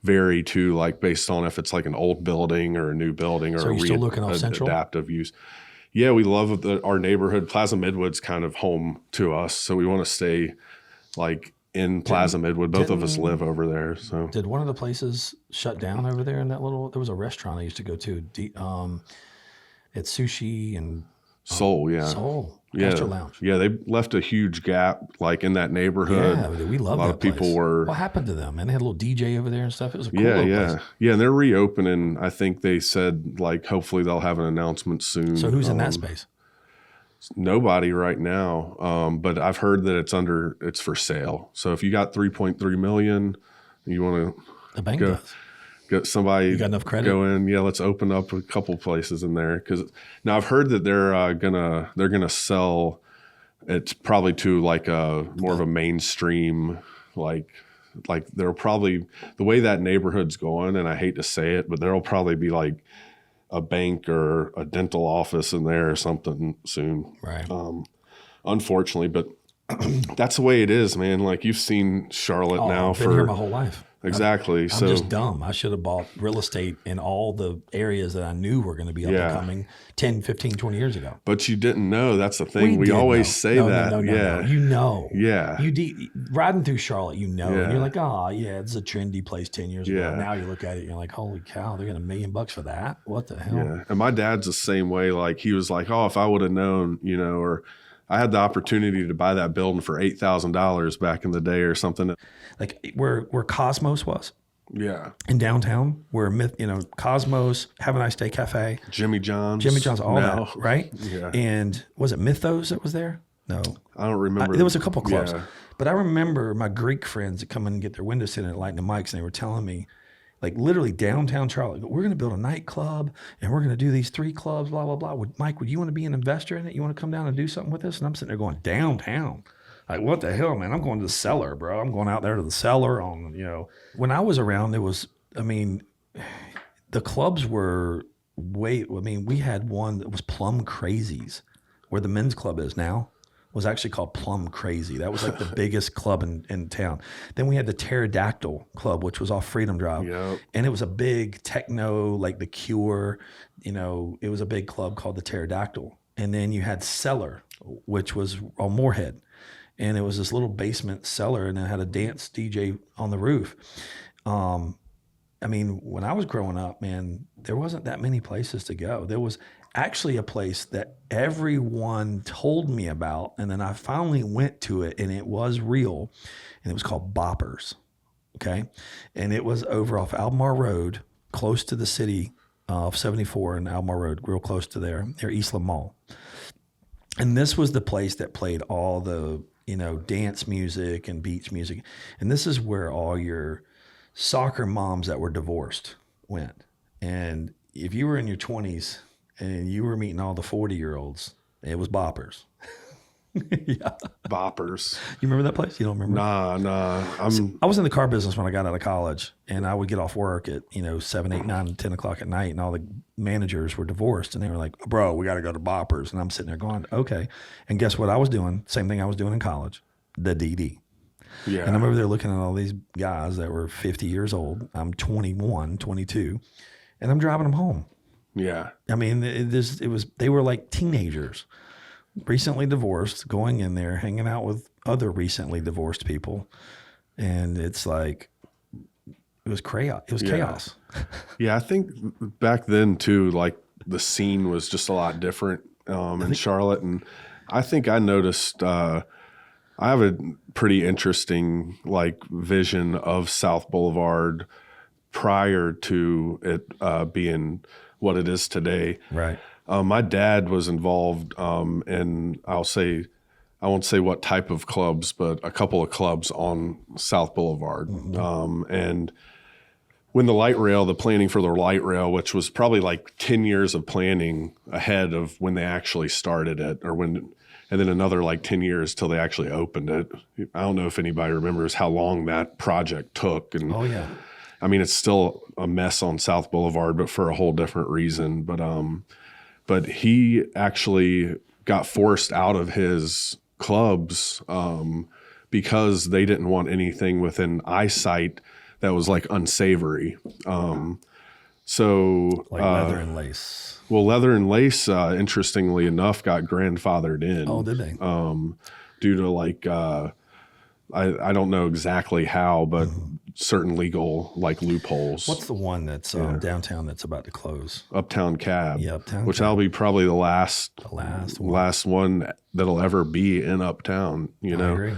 vary too, like based on if it's like an old building or a new building or you're still looking off Central? Adaptive use. Yeah, we love our neighborhood. Plaza Midwood's kind of home to us, so we want to stay like in Plaza Midwood. Both of us live over there. So did one of the places shut down over there in that little? There was a restaurant I used to go to. It's sushi and Soul. Gastro Lounge. Yeah, they left a huge gap like in that neighborhood. Yeah, we love that. A lot of people were. What happened to them? And they had a little DJ over there and stuff. It was a cool place. Yeah, and they're reopening. I think they said like hopefully they'll have an announcement soon. So who's in that space? Nobody right now, but I've heard that it's for sale. So if you got 3.3 million, you want to the bank does. Get somebody. You got enough credit? Go in. Yeah, let's open up a couple places in there because now I've heard that they're gonna sell. It's probably to like a more of a mainstream like there'll probably the way that neighborhood's going, and I hate to say it, but there'll probably be like a bank or a dental office in there or something soon. Right. Unfortunately, but that's the way it is, man. Like you've seen Charlotte now I've been here my whole life. Exactly. I'm just dumb. I should have bought real estate in all the areas that I knew were going to be up and coming 10, 15, 20 years ago. But you didn't know. That's the thing. We always say that. No. You know. Yeah. Riding through Charlotte, and you're like, it's a trendy place 10 years ago. Now you look at it and you're like, holy cow, they're getting $1 million for that? What the hell? Yeah. And my dad's the same way. Like he was like, if I would have known, or I had the opportunity to buy that building for $8,000 back in the day or something. Like where Cosmos was, Yeah. in downtown, where Cosmos, Have a Nice Day Cafe, Jimmy John's, all that, right? Yeah. And was it Mythos that was there? No, I don't remember. There was a couple clubs, Yeah. but I remember my Greek friends that come in and get their windows tinted at Lightning Mike's, and they were telling me, like literally downtown Charlotte, we're going to build a nightclub and we're going to do these 3 clubs, blah, blah, blah. Mike, would you want to be an investor in it? You want to come down and do something with us? And I'm sitting there going, downtown. Like, what the hell, man? I'm going to the cellar, bro. I'm going out there to the cellar When I was around, the clubs were we had one that was Plum Crazies, where the men's club is now. Was actually called Plum Crazy. That was like the biggest club in town. Then we had the Pterodactyl Club, which was off Freedom Drive. Yep. And it was a big techno, like The Cure. It was a big club called the Pterodactyl. And then you had Cellar, which was on Moorhead. And it was this little basement cellar, and it had a dance DJ on the roof. When I was growing up, man, there wasn't that many places to go. There was actually a place that everyone told me about, and then I finally went to it, and it was real, and it was called Boppers, okay? And it was over off Albemarle Road, close to the city of 74 and Albemarle Road, real close to there, near Eastland Mall. And this was the place that played all the, dance music and beach music. And this is where all your soccer moms that were divorced went. And if you were in your 20s and you were meeting all the 40-year-olds, it was Boppers. Yeah. Boppers. You remember that place? You don't remember? Nah. I was in the car business when I got out of college, and I would get off work at, 7, 8, 9, 10 o'clock at night, and all the managers were divorced, and they were like, bro, we got to go to Boppers. And I'm sitting there going, okay. And guess what I was doing? Same thing I was doing in college, the DD. Yeah. And I'm over there looking at all these guys that were 50 years old. I'm 21, 22, and I'm driving them home. Yeah. They were like teenagers, recently divorced, going in there, hanging out with other recently divorced people. And it's like, it was chaos. It was chaos. Yeah. I think back then too, like the scene was just a lot different in Charlotte. And I think I noticed, I have a pretty interesting vision of South Boulevard prior to it being what it is today. Right. My dad was involved in, I won't say what type of clubs, but a couple of clubs on South Boulevard. Mm-hmm. And when the planning for the light rail, which was probably 10 years of planning ahead of when they actually started it, and then another 10 years till they actually opened it. I don't know if anybody remembers how long that project took. And oh yeah. It's still a mess on South Boulevard, but for a whole different reason. But he actually got forced out of his clubs because they didn't want anything within eyesight that was unsavory. So leather and lace. Well, leather and lace, interestingly enough, got grandfathered in. Oh, did they? Due to I don't know exactly how, but certain legal loopholes. What's the one that's downtown that's about to close? Uptown Cab. Yeah, Uptown which Cab. that'll be probably the last one that'll ever be in Uptown. I agree.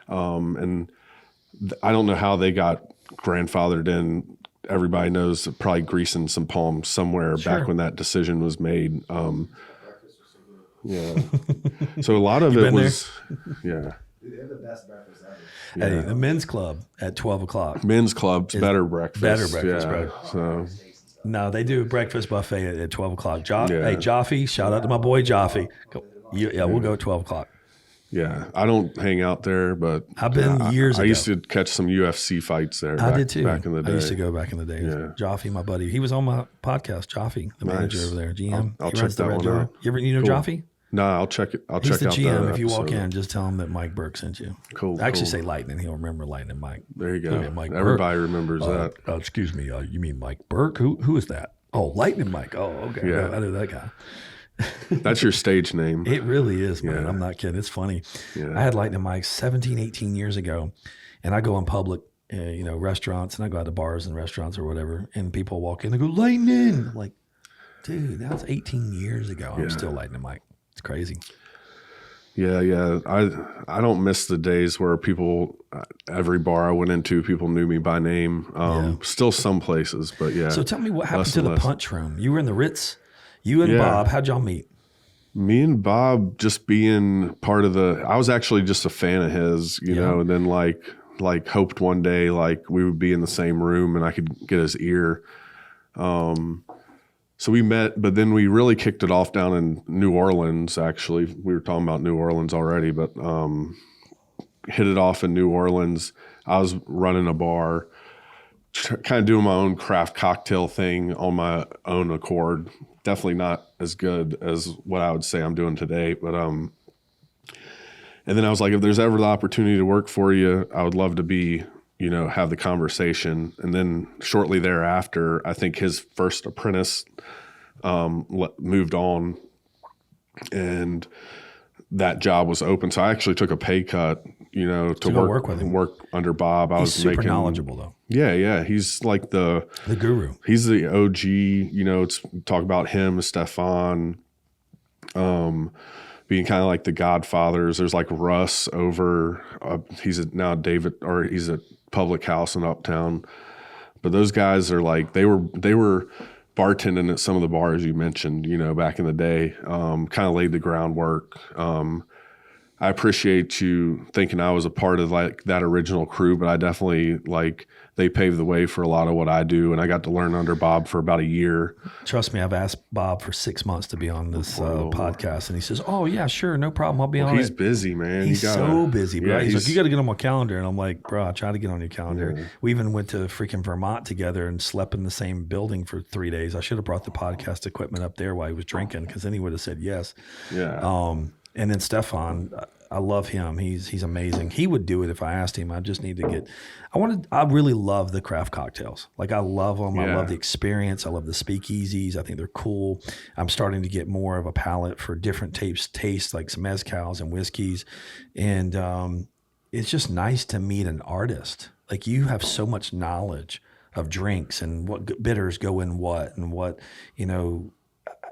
And I don't know how they got grandfathered in. Everybody knows probably greasing some palms somewhere back when that decision was made. Yeah. So a lot of it was, yeah. Dude, they have the best breakfast ever. Hey, Yeah. the men's club at 12 o'clock. Men's club's better breakfast. Better breakfast, yeah. bro. So No, they do a breakfast buffet at 12 o'clock. Yeah. Hey, Jaffe, shout out to my boy Jaffe. We'll go at 12 o'clock. yeah, I don't hang out there, but I've been years I ago. used to catch some UFC fights there. I did too. Back in the day. I used to go back in the day. Yeah. Jaffe, my buddy. He was on my podcast, Jaffe, the manager over there, GM. I'll He check runs the that Red one Door. out. You know Cool. Jaffe? No, I'll check it. I'll He's check the out GM. that If you walk episode. in, just tell him that Mike Burke sent you. Cool. Actually, cool. say Lightning. He'll remember Lightning Mike. There you Look go. at Mike Everybody Burke. remembers that. Excuse me. You mean Mike Burke? Who is that? Oh, Lightning Mike. Oh, okay. Yeah. I know that guy. That's your stage name. It really is, man. Yeah. I'm not kidding. It's funny. Yeah. I had Lightning Mike 17, 18 years ago, and I go in public, restaurants, and I go out to bars and restaurants or whatever, and people walk in and go, Lightning. I'm like, dude, that was 18 years ago. I'm Yeah. still Lightning Mike. It's crazy. Yeah. I don't miss the days where people, every bar I went into, people knew me by name. Still some places, but yeah. So tell me what happened less to and the less. punch room. You were in the Ritz. You and Yeah. Bob, how'd y'all meet? Me and Bob just being part of I was actually just a fan of his, you know, and then like hoped one day like we would be in the same room and I could get his ear. So we met, but then we really kicked it off down in New Orleans. Actually, we were talking about New Orleans already, but hit it off in New Orleans. I was running a bar, kind of doing my own craft cocktail thing on my own accord. Definitely not as good as what I would say I'm doing today, but and then I was like, if there's ever the opportunity to work for you, I would love to be, you know, have the conversation. And then shortly thereafter, I think his first apprentice moved on, and that job was open. So I actually took a pay cut, you know, to work with him. Work under Bob. He's super knowledgeable though. Yeah. He's like the guru. He's the OG, you know, it's talk about him, Stefan, being kind of like the godfathers. There's like Russ over, he's at Public House in Uptown. But those guys are like, they were bartending at some of the bars you mentioned, you know, back in the day, kind of laid the groundwork. I appreciate you thinking I was a part of like that original crew, but I definitely like they paved the way for a lot of what I do. And I got to learn under Bob for about a year. Trust me, I've asked Bob for 6 months to be on this podcast. And he says, oh yeah, sure. No problem. I'll be on it. He's busy, man. He's so busy, bro. Yeah, he's like, you got to get on my calendar. And I'm like, bro, I try to get on your calendar. Yeah. We even went to freaking Vermont together and slept in the same building for 3 days. I should have brought the podcast equipment up there while he was drinking, because then he would have said yes. Yeah. And then Stefan, I love him. He's amazing. He would do it if I asked him. I just need to get. I really love the craft cocktails. Like I love them. Yeah. I love the experience. I love the speakeasies. I think they're cool. I'm starting to get more of a palate for different tastes, like some mezcals and whiskeys, and it's just nice to meet an artist. Like you have so much knowledge of drinks and what bitters go in what and what, you know.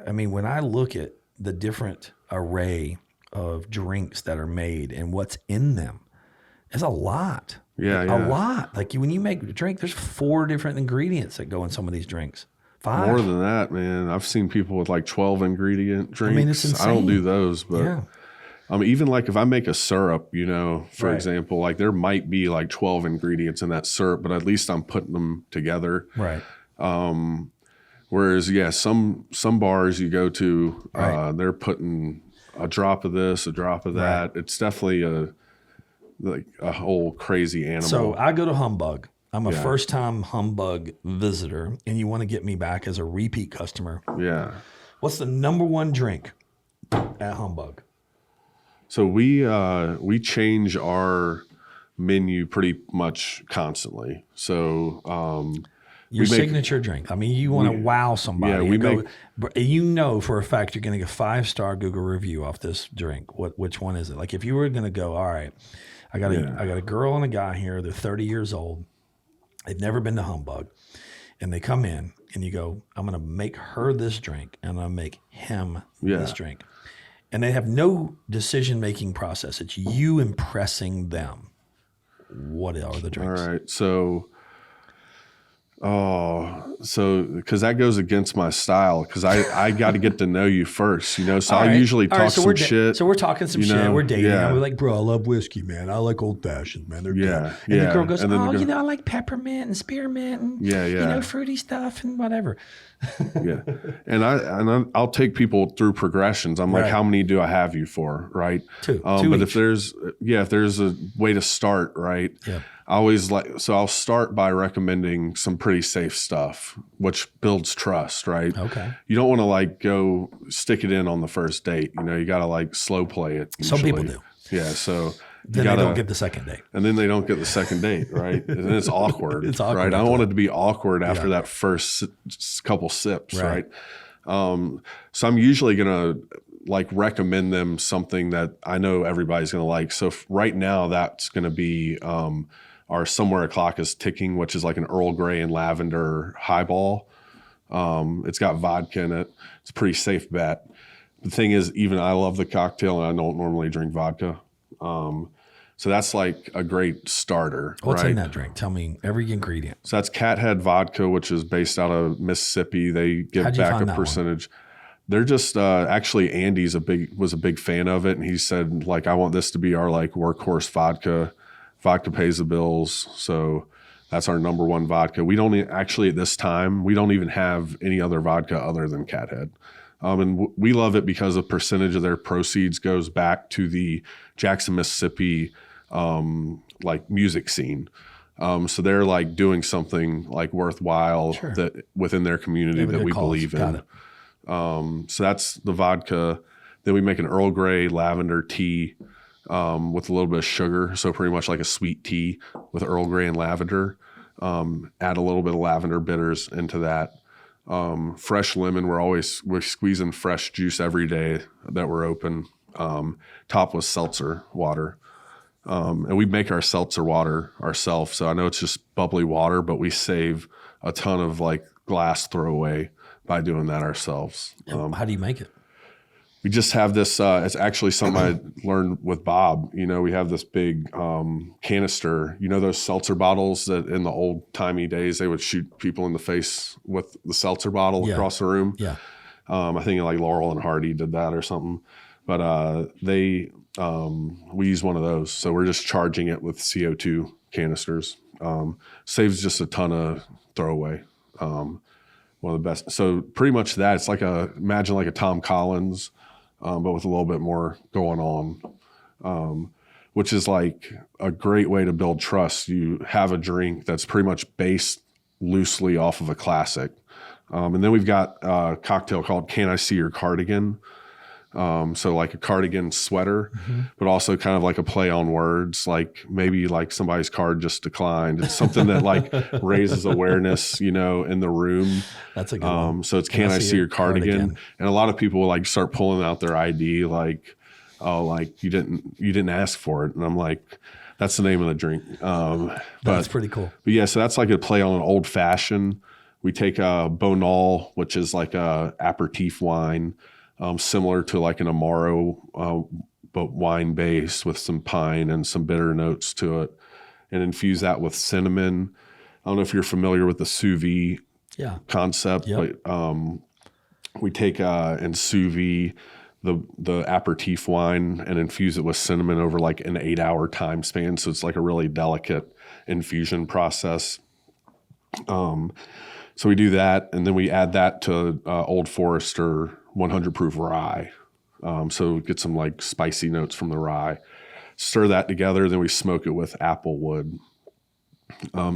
I mean, when I look at the different array of drinks that are made and what's in them, it's a lot. Yeah. A lot. Like when you make a drink, there's 4 different ingredients that go in some of these drinks. 5. More than that, man. I've seen people with like 12 ingredient drinks. I mean, it's insane. I don't do those, but yeah. Even like if I make a syrup, you know, for example, like there might be like 12 ingredients in that syrup, but at least I'm putting them together. Right. Whereas, yeah, some bars you go to, they're putting a drop of this, a drop of that. Right. It's definitely a whole crazy animal. So I go to Humbug. I'm a first-time Humbug visitor, and you want to get me back as a repeat customer. Yeah. What's the number one drink at Humbug? So we change our menu pretty much constantly. So your signature drink. I mean, you want to wow somebody. Yeah, you know for a fact you're going to get a 5-star Google review off this drink. Which one is it? Like if you were going to go, all right, I got a girl and a guy here. They're 30 years old. They've never been to Humbug, and they come in, and you go, I'm going to make her this drink, and I'm going to make him this drink, and they have no decision-making process. It's you impressing them. What are the drinks? All right, so because that goes against my style, because I got to get to know you first, you know. So I usually talk some shit. So we're talking some shit. Know? We're dating. Yeah. And we're like, bro, I love whiskey, man. I like old fashions, man. They're good. Yeah. And the girl goes, you know, I like peppermint and spearmint and you know, fruity stuff and whatever. Yeah. And I'll take people through progressions. I'm like, how many do I have you for? Right. 2. But each. if there's a way to start, right. Yeah. I always I'll start by recommending some pretty safe stuff, which builds trust, right? Okay. You don't want to like go stick it in on the first date. You know, you got to like slow play it. Usually. Some people do. Yeah. So then they don't get the second date. And then they don't get the second date, right? And then it's awkward. It's awkward. Right? I don't want it to be awkward after that first couple sips, right? So I'm usually going to like recommend them something that I know everybody's going to like. So right now that's going to be our Somewhere a Clock is Ticking, which is like an Earl Grey and lavender highball. It's got vodka in it. It's a pretty safe bet. the thing is, even I love the cocktail, and I don't normally drink vodka. So that's like a great starter. What's right? in that drink? Tell me every ingredient. So that's Cathead Vodka, which is based out of Mississippi. They give How'd you back find a that one? percentage. They're just actually Andy's was a big fan of it, and he said like, I want this to be our like workhorse vodka. Vodka pays the bills, so that's our number one vodka. We don't actually at this time we don't even have any other vodka other than Cathead. And we love it because a percentage of their proceeds goes back to the Jackson, Mississippi, like music scene. So they're like doing something like worthwhile that within their community that we believe in. Got it. So that's the vodka. Then we make an Earl Grey lavender tea with a little bit of sugar. So pretty much like a sweet tea with Earl Grey and lavender. Add a little bit of lavender bitters into that. Fresh lemon. We're squeezing fresh juice every day that we're open. Top with seltzer water. And we make our seltzer water ourselves. So I know it's just bubbly water, but we save a ton of like glass throwaway by doing that ourselves. How do you make it? We just have this, it's actually something I learned with Bob. You know, we have this big canister, you know, those seltzer bottles that in the old timey days, they would shoot people in the face with the seltzer bottle across the room. Yeah. I think like Laurel and Hardy did that or something, but we use one of those. So we're just charging it with CO2 canisters. Saves just a ton of throwaway. One of the best. So pretty much that. It's like imagine like a Tom Collins, but with a little bit more going on, which is like a great way to build trust. You have a drink that's pretty much based loosely off of a classic. And then we've got a cocktail called Can I See Your Cardigan? So like a cardigan sweater, but also kind of like a play on words, like maybe like somebody's card just declined. It's something that like raises awareness, you know, in the room. That's a good one. So it's Can I See Your Cardigan? And a lot of people will like start pulling out their ID, like, oh, like you didn't ask for it. And I'm like, that's the name of the drink. That's pretty cool. But yeah, so that's like a play on an old fashioned. We take a Bonal, which is like a aperitif wine. Similar to like an Amaro, but wine base with some pine and some bitter notes to it, and infuse that with cinnamon. I don't know if you're familiar with the sous vide concept, but we take and sous vide the aperitif wine and infuse it with cinnamon over like an 8-hour time span. So it's like a really delicate infusion process. So we do that, and then we add that to Old Forester 100 proof rye. So get some like spicy notes from the rye. Stir that together, then we smoke it with apple wood.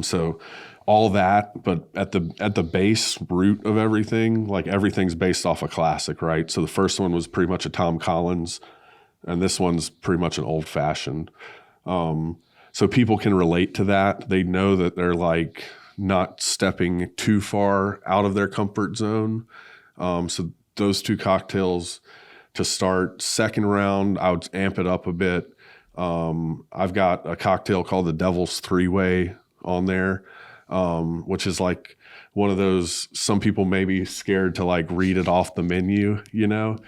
So all that, but at the base root of everything, like everything's based off a classic, right? So the first one was pretty much a Tom Collins, and this one's pretty much an old fashioned. So people can relate to that. They know that they're like not stepping too far out of their comfort zone. So those two cocktails to start. Second round, I would amp it up a bit. I've got a cocktail called the Devil's Three-Way on there, which is like one of those, some people may be scared to like read it off the menu, you know?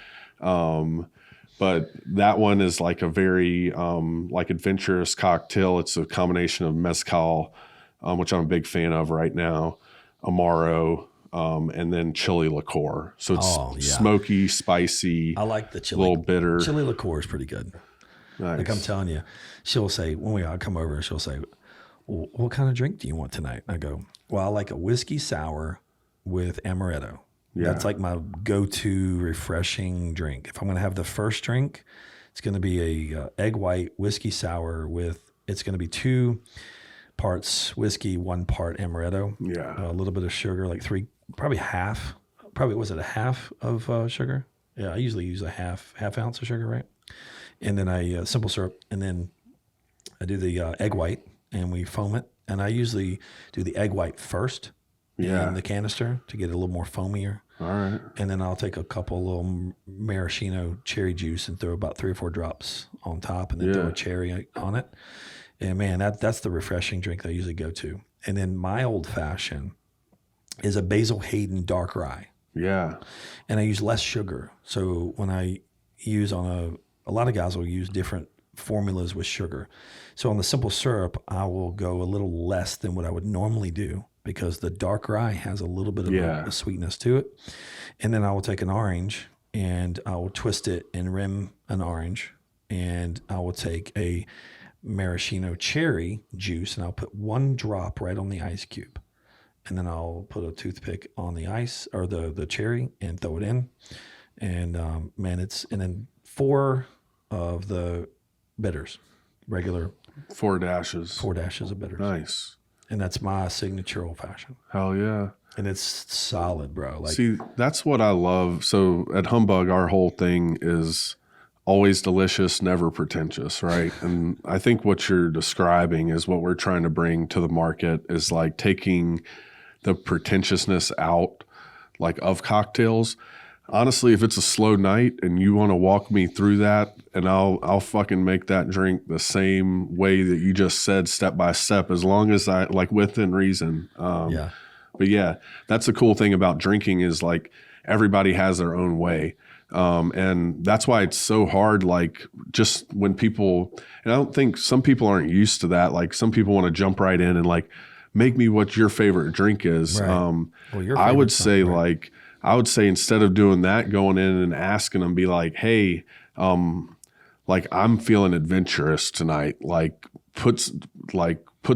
But that one is like a very like adventurous cocktail. It's a combination of mezcal, which I'm a big fan of right now, Amaro, and then chili liqueur. So it's smoky, spicy. I like the chili. A little bitter. Chili liqueur is pretty good. Nice. Like I'm telling you, she'll say, I'll come over and she'll say, well, what kind of drink do you want tonight? I go, well, I like a whiskey sour with amaretto. Yeah. That's like my go-to refreshing drink. If I'm going to have the first drink, it's going to be a egg white whiskey sour it's going to be 2 parts whiskey, 1 part amaretto. Yeah. A little bit of sugar, like probably half of sugar? Yeah, I usually use a half ounce of sugar, right? And then I simple syrup, and then I do the egg white, and we foam it. And I usually do the egg white first in the canister to get it a little more foamier. All right. And then I'll take a couple little maraschino cherry juice and throw about 3 or 4 drops on top, and then throw a cherry on it. And man, that's the refreshing drink that I usually go to. And then my old fashioned is a Basil Hayden dark rye. Yeah. And I use less sugar. So when I use on a lot of guys will use different formulas with sugar. So on the simple syrup, I will go a little less than what I would normally do because the dark rye has a little bit of a sweetness to it. And then I will take an orange and I will twist it and rim an orange. And I will take a maraschino cherry juice and I'll put one drop right on the ice cube. And then I'll put a toothpick on the ice or the cherry and throw it in. And and then 4 of the bitters, regular 4 dashes. 4 dashes of bitters. Nice. And that's my signature old fashioned. Hell yeah. And it's solid, bro. Like, see, that's what I love. So at Humbug, our whole thing is always delicious, never pretentious, right? And I think what you're describing is what we're trying to bring to the market is like taking the pretentiousness out, like of cocktails. Honestly, if it's a slow night and you want to walk me through that, and I'll fucking make that drink the same way that you just said, step by step, as long as I like within reason. yeah. But yeah, that's the cool thing about drinking is like everybody has their own way. And that's why it's so hard. Like just when people, and I don't think some people aren't used to that. Like some people want to jump right in and like, make me what your favorite drink is. Right. Well, I would say like, I would say instead of doing that, going in and asking them, be like, hey, like I'm feeling adventurous tonight. Like put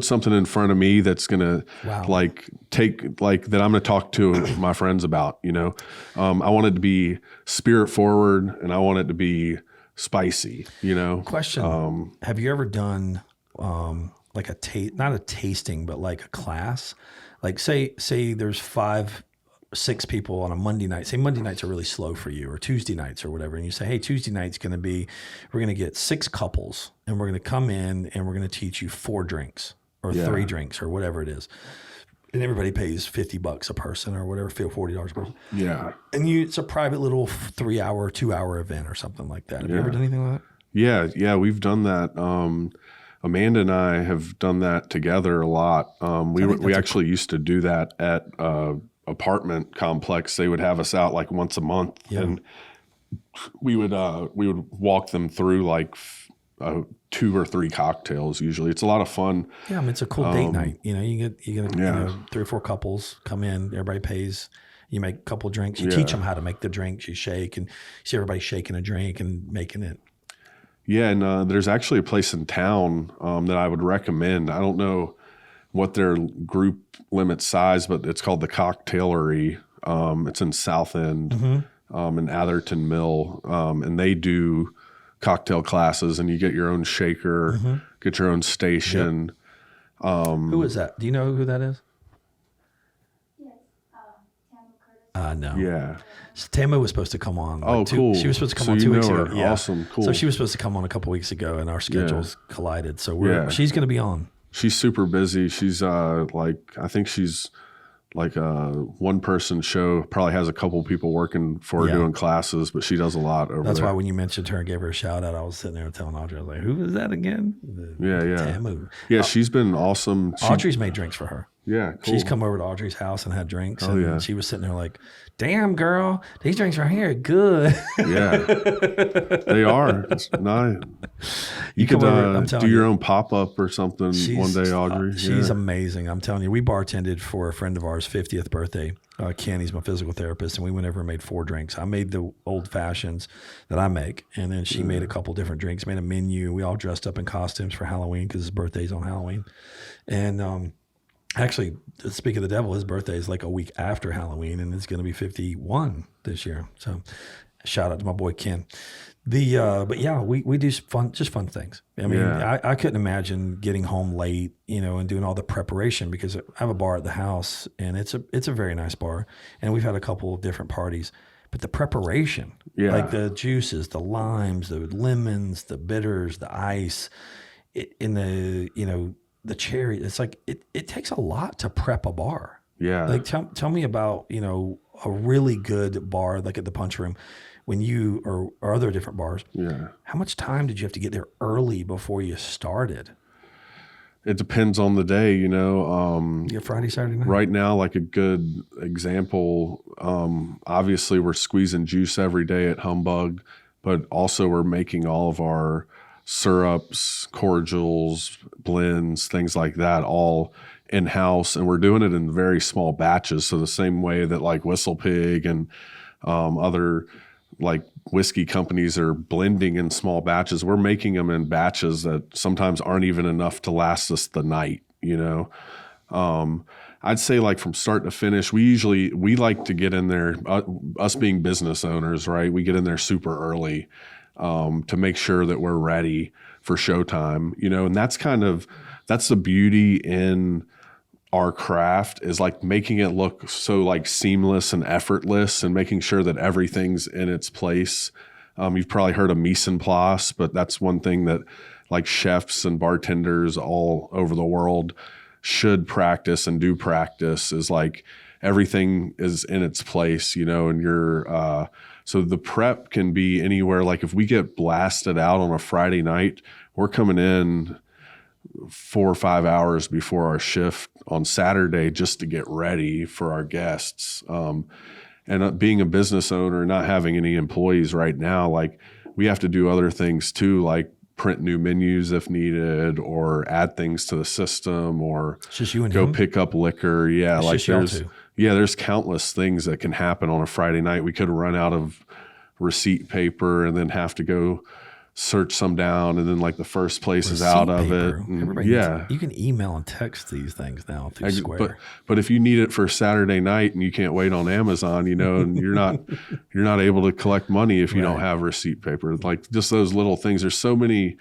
something in front of me that's gonna like take like that I'm gonna talk to my friends about. You know, I want it to be spirit forward and I want it to be spicy. You know. Question: have you ever done like not a tasting, but like a class? Like say there's 5-6 people on a Monday night. Say Monday nights are really slow for you, or Tuesday nights or whatever. And you say, hey, Tuesday night's going to be, we're going to get 6 couples and we're going to come in and we're going to teach you 4 drinks or 3 drinks or whatever it is. And everybody pays $50 a person or whatever, $40 a person. Yeah. And it's a private little 3-hour, 2-hour event or something like that. Have you ever done anything like that? Yeah. We've done that. Amanda and I have done that together a lot. We actually used to do that at apartment complex. They would have us out like once a month, and we would walk them through like 2 or 3 cocktails. Usually, it's a lot of fun. Yeah, I mean, it's a cool date night. You know, you get you know, 3 or 4 couples come in. Everybody pays. You make a couple drinks. You teach them how to make the drinks. You shake and you see everybody shaking a drink and making it. Yeah, and there's actually a place in town that I would recommend. I don't know what their group limit size, but it's called the Cocktailery. It's in South End, in Atherton Mill, and they do cocktail classes, and you get your own shaker, get your own station. Yep. Who is that? Do you know who that is? Yes, no. Yeah. Tama was supposed to come on. Cool. She was supposed to come on 2 weeks ago. Yeah. Awesome. Cool. So she was supposed to come on a couple weeks ago, and our schedules collided. So she's going to be on. She's super busy. She's I think she's like a 1-person show. Probably has a couple people working for her doing classes, but she does a lot over That's there. why when you mentioned her and gave her a shout out, I was sitting there telling Audrey, I was like, who is that again? Tamu. Yeah, she's been awesome. Audrey's made drinks for her. Yeah, cool. She's come over to Audrey's house and had drinks. And she was sitting there like, damn, girl, these drinks right here are good. Yeah, they are. It's nice. You could do your own pop-up or something one day, Audrey. She's amazing. I'm telling you, we bartended for a friend of ours' 50th birthday. Ken, he's my physical therapist, and we went over and made 4 drinks. I made the old fashions that I make, and then she made a couple different drinks, made a menu. We all dressed up in costumes for Halloween because his birthday's on Halloween. And actually, speak of the devil, his birthday is like a week after Halloween, and it's going to be 51 this year. So shout out to my boy Ken. But yeah, we do fun things. I mean, I couldn't imagine getting home late, and doing all the preparation because I have a bar at the house, and it's a very nice bar, and we've had a couple of different parties. But the preparation, like the juices, the limes, the lemons, the bitters, the ice, the cherry, it's like it takes a lot to prep a bar. Yeah. Like tell me about, a really good bar like at the Punch Room when you or other different bars. Yeah. How much time did you have to get there early before you started? It depends on the day, you know. Your Friday, Saturday night? Right now, like a good example, obviously we're squeezing juice every day at Humbug, but also we're making all of our syrups, cordials, blends, things like that, all in-house. And we're doing it in very small batches. So the same way that like Whistle Pig and other like whiskey companies are blending in small batches, we're making them in batches that sometimes aren't even enough to last us the night, you know. I'd say like from start to finish, we like to get in there, us being business owners, right? We get in there super early to make sure that we're ready for showtime, you know, and that's the beauty in our craft, is like making it look so like seamless and effortless and making sure that everything's in its place. You've probably heard of mise en place, but that's one thing that like chefs and bartenders all over the world should practice and do practice, is like everything is in its place, you know, and so the prep can be anywhere. Like if we get blasted out on a Friday night, we're coming in 4 or 5 hours before our shift on Saturday just to get ready for our guests. And being a business owner, not having any employees right now, like we have to do other things too, like print new menus if needed, or add things to the system, or It's just you and go him? pick up liquor. Yeah, It's like just y'all two. there's countless things that can happen on a Friday night. We could run out of receipt paper and then have to go search some down, and then like the first place is out of it. And Everybody yeah. you can email and text these things now through Square. But if you need it for Saturday night and you can't wait on Amazon, you know, and you're not able to collect money if you don't have receipt paper. Like just those little things. There's so many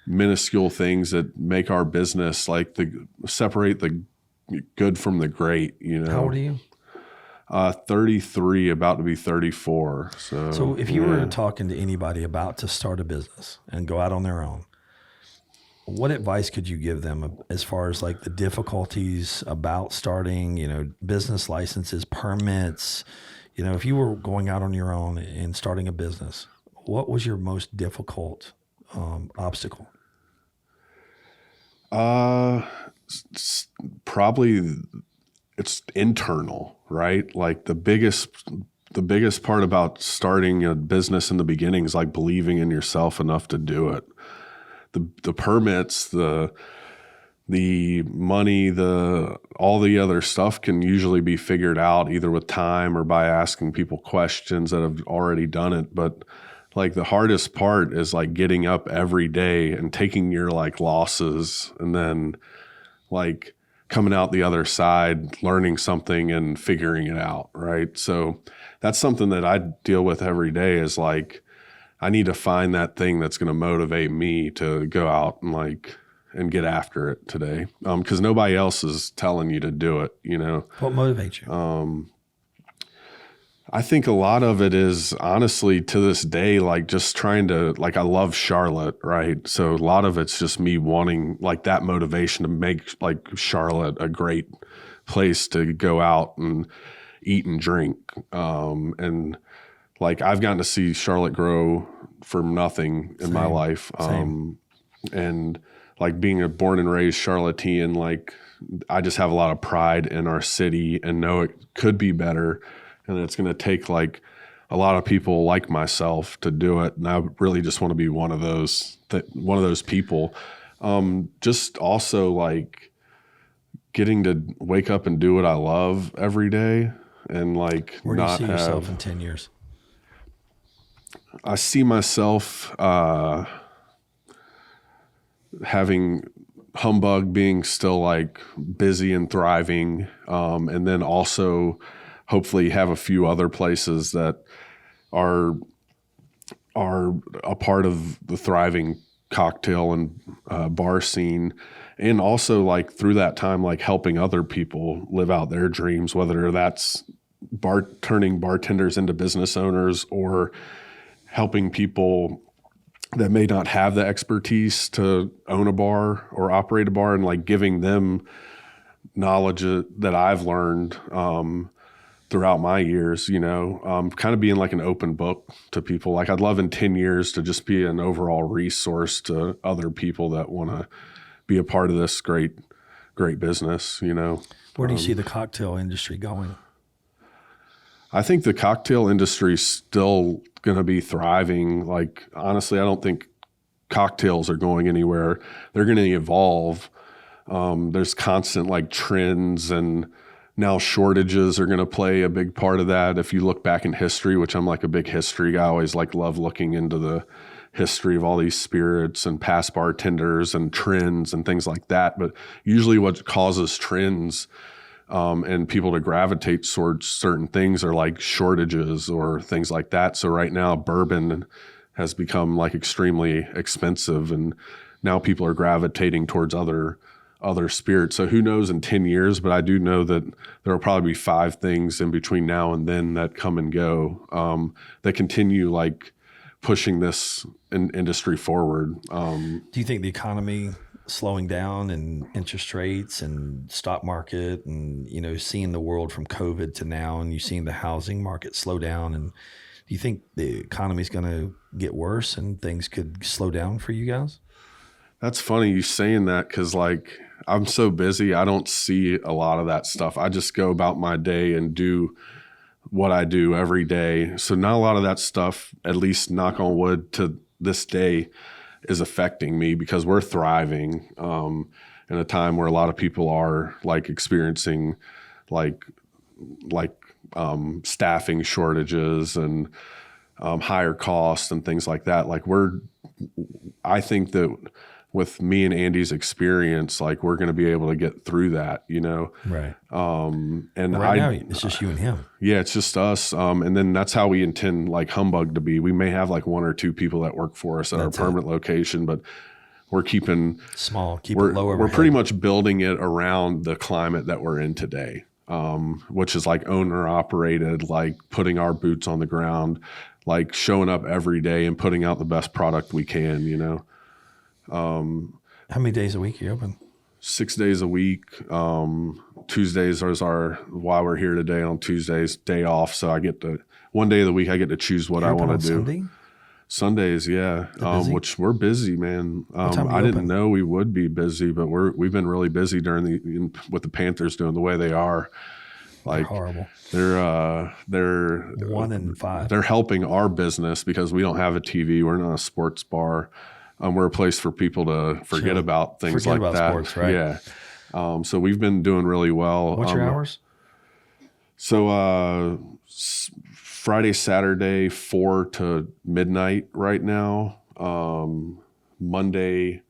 minuscule things that make our business like separate the good from the great, you know. How old are you? 33, about to be 34. So if you were talking to anybody about to start a business and go out on their own, what advice could you give them as far as like the difficulties about starting, you know, business licenses, permits? You know, if you were going out on your own and starting a business, what was your most difficult obstacle? Probably it's internal, right? Like the biggest part about starting a business in the beginning is like believing in yourself enough to do it. The permits, the money, all the other stuff can usually be figured out either with time or by asking people questions that have already done it. But like the hardest part is like getting up every day and taking your like losses and then like coming out the other side, learning something and figuring it out, right? So that's something that I deal with every day, is like I need to find that thing that's going to motivate me to go out and get after it today, because nobody else is telling you to do it, you know. What motivates you? I think a lot of it is honestly to this day, like just trying to, like, I love Charlotte, right? So a lot of it's just me wanting like that motivation to make like Charlotte a great place to go out and eat and drink. And like I've gotten to see Charlotte grow from nothing in my life. And like being a born and raised Charlottean, like I just have a lot of pride in our city and know it could be better. And it's going to take like a lot of people like myself to do it. And I really just want to be one of those people. Just also like getting to wake up and do what I love every day, and like Where do you see yourself in 10 years? I see myself having Humbug being still like busy and thriving, and then also hopefully have a few other places that are a part of the thriving cocktail and bar scene, and also like through that time like helping other people live out their dreams, whether that's turning bartenders into business owners or helping people that may not have the expertise to own a bar or operate a bar, and like giving them knowledge that I've learned throughout my years, you know, kind of being like an open book to people. Like I'd love in 10 years to just be an overall resource to other people that want to be a part of this great business, you know. Where do you see the cocktail industry going? I think the cocktail industry is still going to be thriving. Like, honestly, I don't think cocktails are going anywhere. They're going to evolve. There's constant like trends, and now shortages are going to play a big part of that. If you look back in history, which I'm like a big history guy, I always like love looking into the history of all these spirits and past bartenders and trends and things like that. But usually what causes trends and people to gravitate towards certain things are like shortages or things like that. So right now bourbon has become like extremely expensive, and now people are gravitating towards other spirits. So who knows in 10 years, but I do know that there will probably be 5 things in between now and then that come and go that continue like pushing this industry forward. Do you think the economy slowing down and interest rates and stock market and, you know, seeing the world from COVID to now, and you seeing the housing market slow down, and do you think the economy is going to get worse and things could slow down for you guys? That's funny you saying that, because like I'm so busy, I don't see a lot of that stuff. I just go about my day and do what I do every day. So not a lot of that stuff, at least knock on wood, to this day is affecting me, because we're thriving in a time where a lot of people are like experiencing like staffing shortages and higher costs and things like that. Like I think that with me and Andy's experience, like we're going to be able to get through that, you know? Right. And right now it's just you and him. Yeah, it's just us. And then that's how we intend like Humbug to be. We may have like 1 or 2 people that work for us at our permanent location, but we're keeping small, it low overhead. We're pretty much building it around the climate that we're in today, which is like owner operated, like putting our boots on the ground, like showing up every day and putting out the best product we can, you know? How many days a week are you open? 6 days a week. Tuesdays is why we're here today, on Tuesdays, day off. So I get to, one day of the week, I get to choose what I want to do. Sunday? Sundays, yeah. Which we're busy, man. I didn't know we would be busy, but we've been really busy with the Panthers doing the way they are. Like horrible. They're 1 in 5. They're helping our business because we don't have a TV. We're not a sports bar. We're a place for people to forget about things like that. Sports, right? Yeah. So we've been doing really well. What's your hours? So Friday, Saturday, 4 to midnight right now. Monday,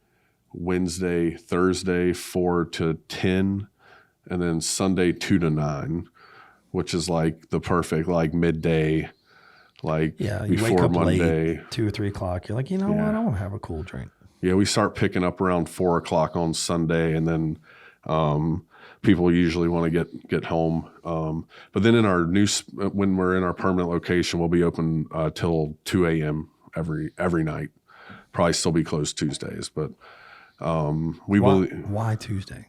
Wednesday, Thursday, 4 to 10. And then Sunday, 2 to 9, which is like the perfect like midday. Like you before wake up Monday, late, 2 or 3 o'clock. You're like, you know what? I want to have a cool drink. Yeah, we start picking up around 4 o'clock on Sunday, and then people usually want to get home. But then when we're in our permanent location, we'll be open till 2 a.m. every night. Probably still be closed Tuesdays, but Why Tuesday?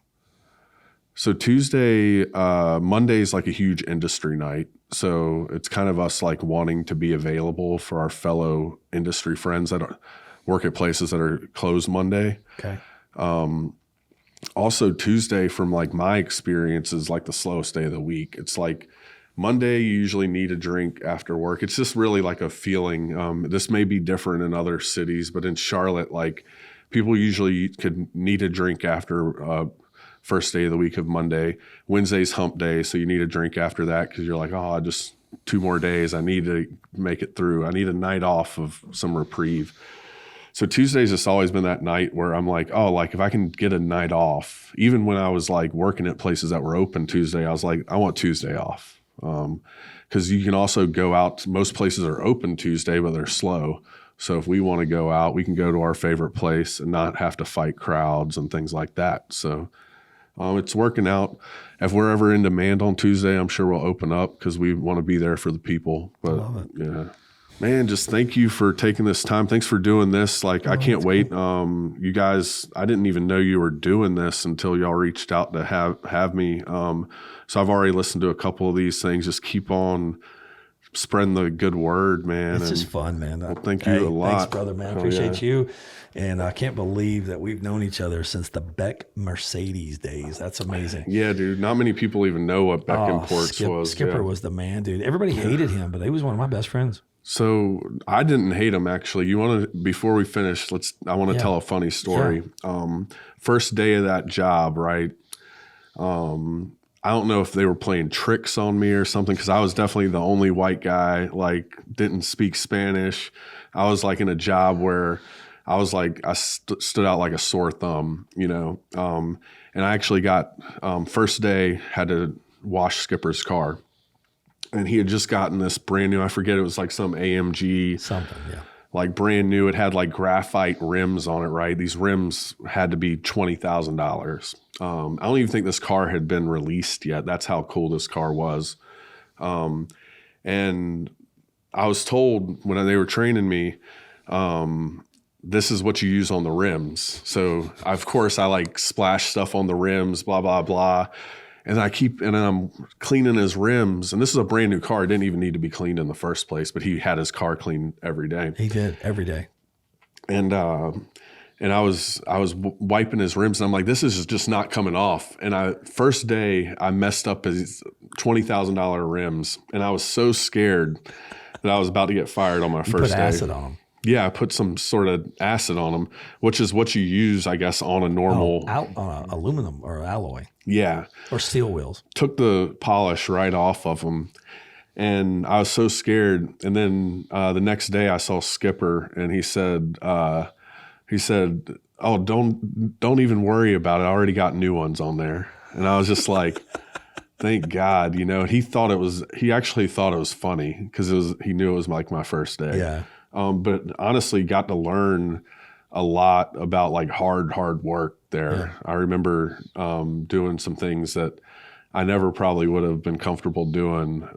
So Tuesday, Monday is like a huge industry night. So it's kind of us like wanting to be available for our fellow industry friends that work at places that are closed Monday. Okay. Also Tuesday, from like my experience, is like the slowest day of the week. It's like Monday, you usually need a drink after work. It's just really like a feeling. This may be different in other cities, but in Charlotte, like people usually could need a drink after first day of the week of Monday. Wednesday's hump day, so you need a drink after that because you're like, oh, just 2 more days. I need to make it through. I need a night off of some reprieve. So Tuesday's just always been that night where I'm like, oh, like if I can get a night off. Even when I was like working at places that were open Tuesday, I was like, I want Tuesday off. Because you can also go out. Most places are open Tuesday, but they're slow. So if we want to go out, we can go to our favorite place and not have to fight crowds and things like that. So it's working out. If we're ever in demand on Tuesday, I'm sure we'll open up because we want to be there for the people. But love it. Yeah, man, just thank you for taking this time. Thanks for doing this. Like, I can't wait. You guys, I didn't even know you were doing this until y'all reached out to have me. So I've already listened to a couple of these things. Just keep on spreading the good word, man. It's just fun, man. Well, thank you a lot. Thanks, brother, man. Appreciate you. And I can't believe that we've known each other since the Beck Mercedes days. That's amazing. Yeah, dude. Not many people even know what Beck Imports was. Skipper was the man, dude. Everybody hated him, but he was one of my best friends. So I didn't hate him, actually. You want to, before we finish, I want to tell a funny story. Yeah. First day of that job, right? I don't know if they were playing tricks on me or something, because I was definitely the only white guy, like didn't speak Spanish. I was like in a job where I was like, I stood out like a sore thumb, you know. And I actually got, first day, had to wash Skipper's car. And he had just gotten this brand new, I forget, it was like some AMG. Something, yeah. Like brand new. It had like graphite rims on it, right? These rims had to be $20,000. I don't even think this car had been released yet. That's how cool this car was. And I was told when they were training me, this is what you use on the rims. So of course I like splash stuff on the rims, blah, blah, blah. And then I'm cleaning his rims. And this is a brand new car. It didn't even need to be cleaned in the first place, but he had his car cleaned every day. He did every day. And I was wiping his rims, and I'm like, this is just not coming off. And first day I messed up his $20,000 rims, and I was so scared that I was about to get fired on my first day. Put acid on them. Yeah, I put some sort of acid on them, which is what you use, I guess, on a normal aluminum or alloy. Yeah, or steel wheels. Took the polish right off of them. And I was so scared. And then the next day I saw Skipper, and he said, "Oh, don't even worry about it. I already got new ones on there." And I was just like, thank God, you know. He actually thought it was funny, because he knew it was like my first day. Yeah. But honestly, got to learn a lot about like hard work there. Yeah. I remember doing some things that I never probably would have been comfortable doing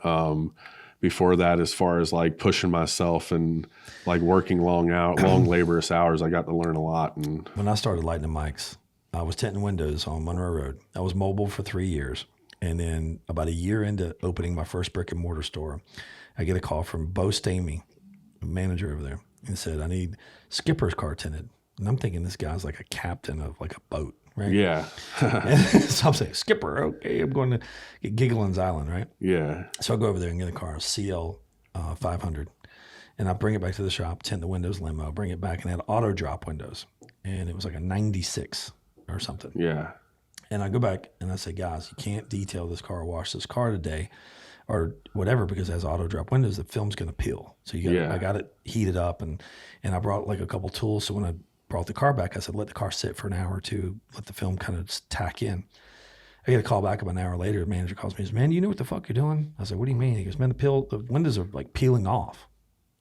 before that, as far as like pushing myself and like working long laborious hours. I got to learn a lot. And when I started lighting the mics, I was tinting windows on Monroe Road. I was mobile for 3 years. And then about a year into opening my first brick and mortar store, I get a call from Bo Stamey, the manager over there, and said, "I need Skipper's car tinted." And I'm thinking this guy's like a captain of like a boat, right? Yeah. So I'm saying, "Skipper, okay, I'm going to get Gigglin's Island," right? Yeah. So I go over there and get a car, CL 500, and I bring it back to the shop, tint the windows, limo, bring it back, and it had auto drop windows, and it was like a 96 or something. Yeah. And I go back and I say, "Guys, you can't detail this car or wash this car today or whatever, because it has auto drop windows. The film's going to peel. So I got it heated up, and I brought like a couple tools. So when I brought the car back, I said, let the car sit for an hour or two, let the film kind of tack in." I get a call back about an hour later. The manager calls me and says, "Man, you know what the fuck you're doing?" I said, "What do you mean?" He goes, "Man, the windows are like peeling off."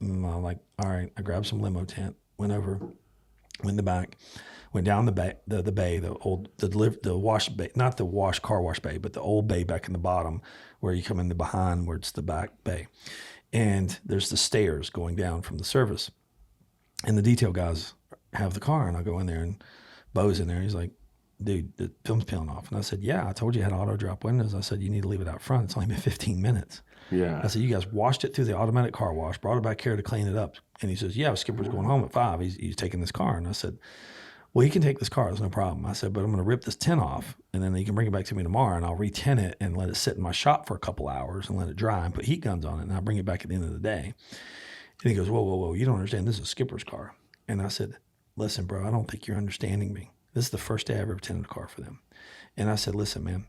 And I'm like, all right. I grabbed some limo tent, went over, went in the back, went down the bay, the wash bay, not the car wash bay, but the old bay back in the bottom where you come in the behind where it's the back bay. And there's the stairs going down from the service. And the detail guys have the car, and I go in there, and Bo's in there. He's like, "Dude, the film's peeling off." And I said, "Yeah, I told you it had auto drop windows." I said, "You need to leave it out front. It's only been 15 minutes. Yeah. I said, "You guys washed it through the automatic car wash, brought it back here to clean it up." And he says, "Yeah, Skipper's going home at 5. He's taking this car." And I said, "Well, he can take this car. There's no problem." I said, "But I'm going to rip this tint off, and then you can bring it back to me tomorrow, and I'll re-tint it and let it sit in my shop for a couple hours and let it dry and put heat guns on it, and I'll bring it back at the end of the day." And he goes, whoa, you don't understand. This is Skipper's car." And I said, "Listen, bro, I don't think you're understanding me. This is the first day I ever tinted a car for them." And I said, "Listen, man."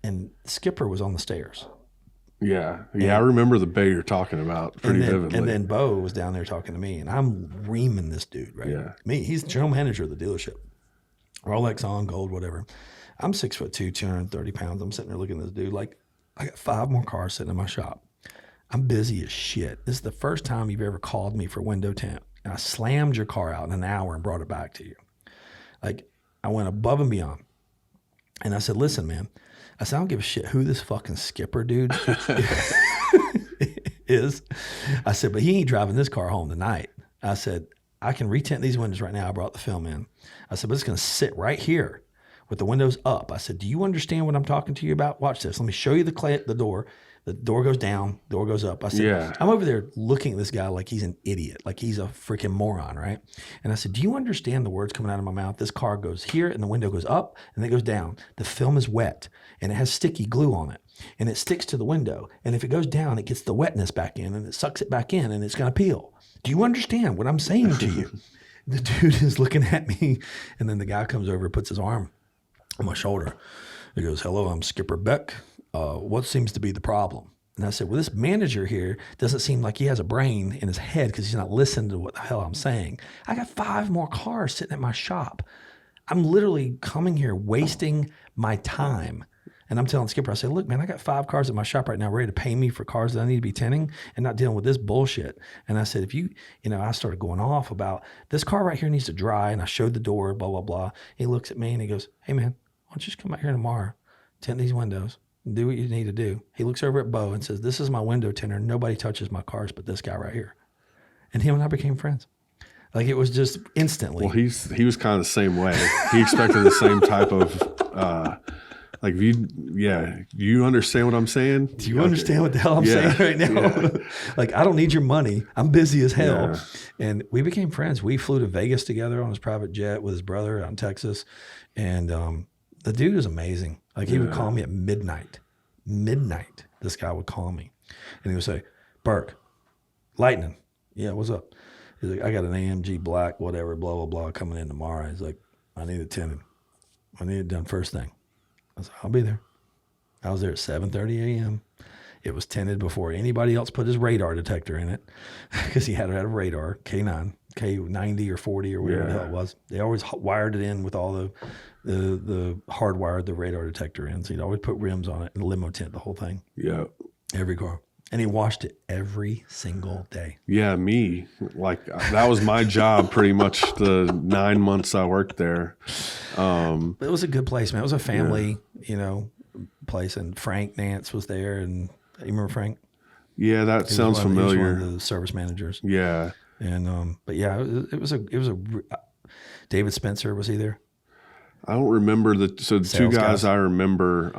And Skipper was on the stairs. Yeah. I remember the bay you're talking about pretty vividly. And then Bo was down there talking to me, and I'm reaming this dude, right? Yeah. He's the general manager of the dealership. Rolex on, gold, whatever. I'm 6'2", 230 pounds. I'm sitting there looking at this dude like, I got 5 more cars sitting in my shop. I'm busy as shit. This is the first time you've ever called me for window tint, and I slammed your car out in an hour and brought it back to you. Like, I went above and beyond. And I said, "Listen, man," I said, "I don't give a shit who this fucking Skipper dude is." I said, "But he ain't driving this car home tonight." I said, "I can retint these windows right now. I brought the film in." I said, "But it's going to sit right here with the windows up." I said, "Do you understand what I'm talking to you about? Watch this. Let me show you the door. The door goes down, door goes up. I said, Yeah. I'm over there looking at this guy like he's an idiot, like he's a freaking moron, right? And I said, do you understand the words coming out of my mouth? This car goes here and the window goes up and then it goes down. The film is wet and it has sticky glue on it and it sticks to the window. And if it goes down, it gets the wetness back in and it sucks it back in and it's going to peel. Do you understand what I'm saying to you? The dude is looking at me and then the guy comes over and puts his arm on my shoulder. He goes, hello, I'm Skipper Beck. What seems to be the problem? And I said, well, this manager here doesn't seem like he has a brain in his head because he's not listening to what the hell I'm saying. I got 5 more cars sitting at my shop. I'm literally coming here wasting my time. And I'm telling Skipper, I said, look, man, I got 5 cars at my shop right now ready to pay me for cars that I need to be tinting and not dealing with this bullshit. And I said, if you know, I started going off about this car right here needs to dry. And I showed the door, blah, blah, blah. He looks at me and he goes, hey, man, why don't you just come out here tomorrow, tint these windows, do what you need to do. He looks over at Bo and says, this is my window tinter. Nobody touches my cars but this guy right here. And him and I became friends. Like it was just instantly. Well, he was kind of the same way. He expected the same type of, like, you understand what I'm saying? Do you understand what the hell I'm saying right now? Yeah. Like, I don't need your money. I'm busy as hell. Yeah. And we became friends. We flew to Vegas together on his private jet with his brother out in Texas. And the dude is amazing. Like he would call me at midnight. This guy would call me. And he would say, Burke, lightning. Yeah, what's up? He's like, I got an AMG black, whatever, blah, blah, blah, coming in tomorrow. He's like, I need it tinted. I need it done first thing. I was like, I'll be there. I was there at 7:30 a.m. It was tinted before anybody else put his radar detector in it because he had a radar, K9, K90 or 40 or whatever the hell it was. They always wired it in with all the hardwired the radar detector in. So he'd always put rims on it and limo tint the whole thing. Yeah. Every car. And he washed it every single day. Yeah, me. Like that was my job pretty much the 9 months I worked there. But it was a good place, man. It was a family, place. And Frank Nance was there. And you remember Frank? Yeah, that sounds familiar. He was one of the service managers. Yeah. And but yeah, it was a David Spencer, was he there? I don't remember the two guys I remember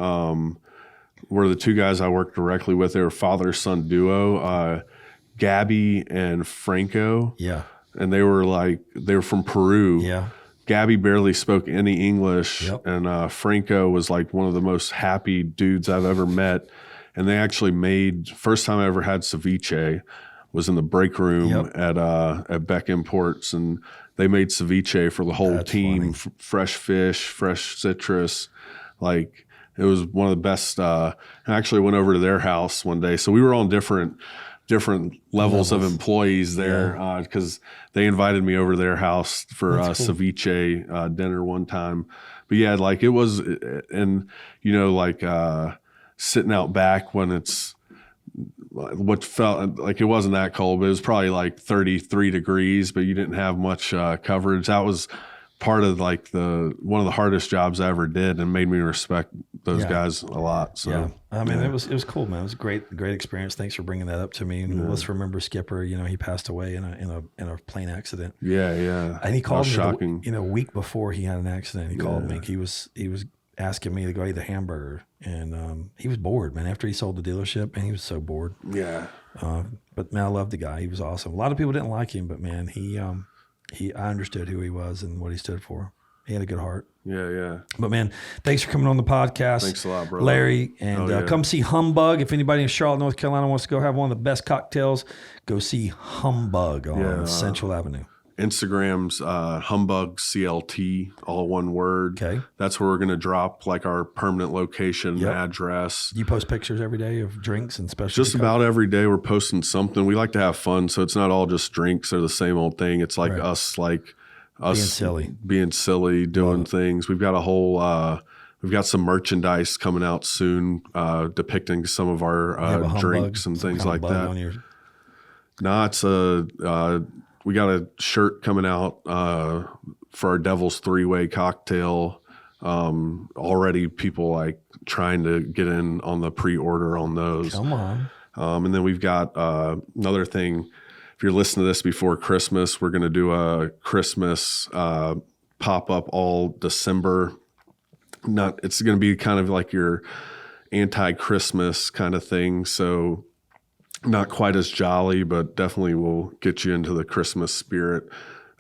were the 2 guys I worked directly with. They were father-son duo, Gabby and Franco. Yeah. And they were from Peru. Yeah. Gabby barely spoke any English. Yep. And Franco was like one of the most happy dudes I've ever met. And they actually first time I ever had ceviche was in the break room at Beck Imports. And they made ceviche for the whole team, fresh fish, fresh citrus, like. It was one of the best. I actually went over to their house one day. So we were on different levels of employees there because they invited me over to their house for ceviche dinner one time. But yeah, like it was, and sitting out back when it's what felt like it wasn't that cold, but it was probably like 33 degrees, but you didn't have much coverage. That was part of like one of the hardest jobs I ever did and made me respect those guys a lot. So yeah, I mean it was cool, man. It was a great experience. Thanks for bringing that up to me. And let's remember Skipper. He passed away in a plane accident. Yeah. And he called me. Shocking. A week before he had an accident, he called me. He was asking me to go eat a hamburger, and he was bored, man. After he sold the dealership, and he was so bored. Yeah. But man, I loved the guy. He was awesome. A lot of people didn't like him, but man, I understood who he was and what he stood for. He had a good heart. Yeah. But man, thanks for coming on the podcast. Thanks a lot, bro. Larry. And come see Humbug. If anybody in Charlotte, North Carolina wants to go have one of the best cocktails, go see Humbug on Central Avenue. Instagram's Humbug CLT, all one word. Okay. That's where we're going to drop like our permanent location address. You post pictures every day of drinks and special. Just about every day we're posting something. We like to have fun, so it's not all just drinks or the same old thing. It's like us being silly, doing things. We've got a whole we've got some merchandise coming out soon depicting some of our drinks and things like that. It's we got a shirt coming out for our Devil's 3-Way cocktail. Already people like trying to get in on the pre-order on those. Come on. And then we've got another thing. If you're listening to this before Christmas, we're going to do a Christmas pop-up all December. It's going to be kind of like your anti-Christmas kind of thing. So not quite as jolly, but definitely will get you into the Christmas spirit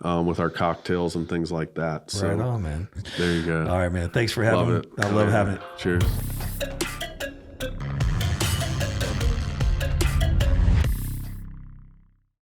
with our cocktails and things like that. So Right on, man. there you go. All right, man. Thanks for having me. I love having it. Cheers.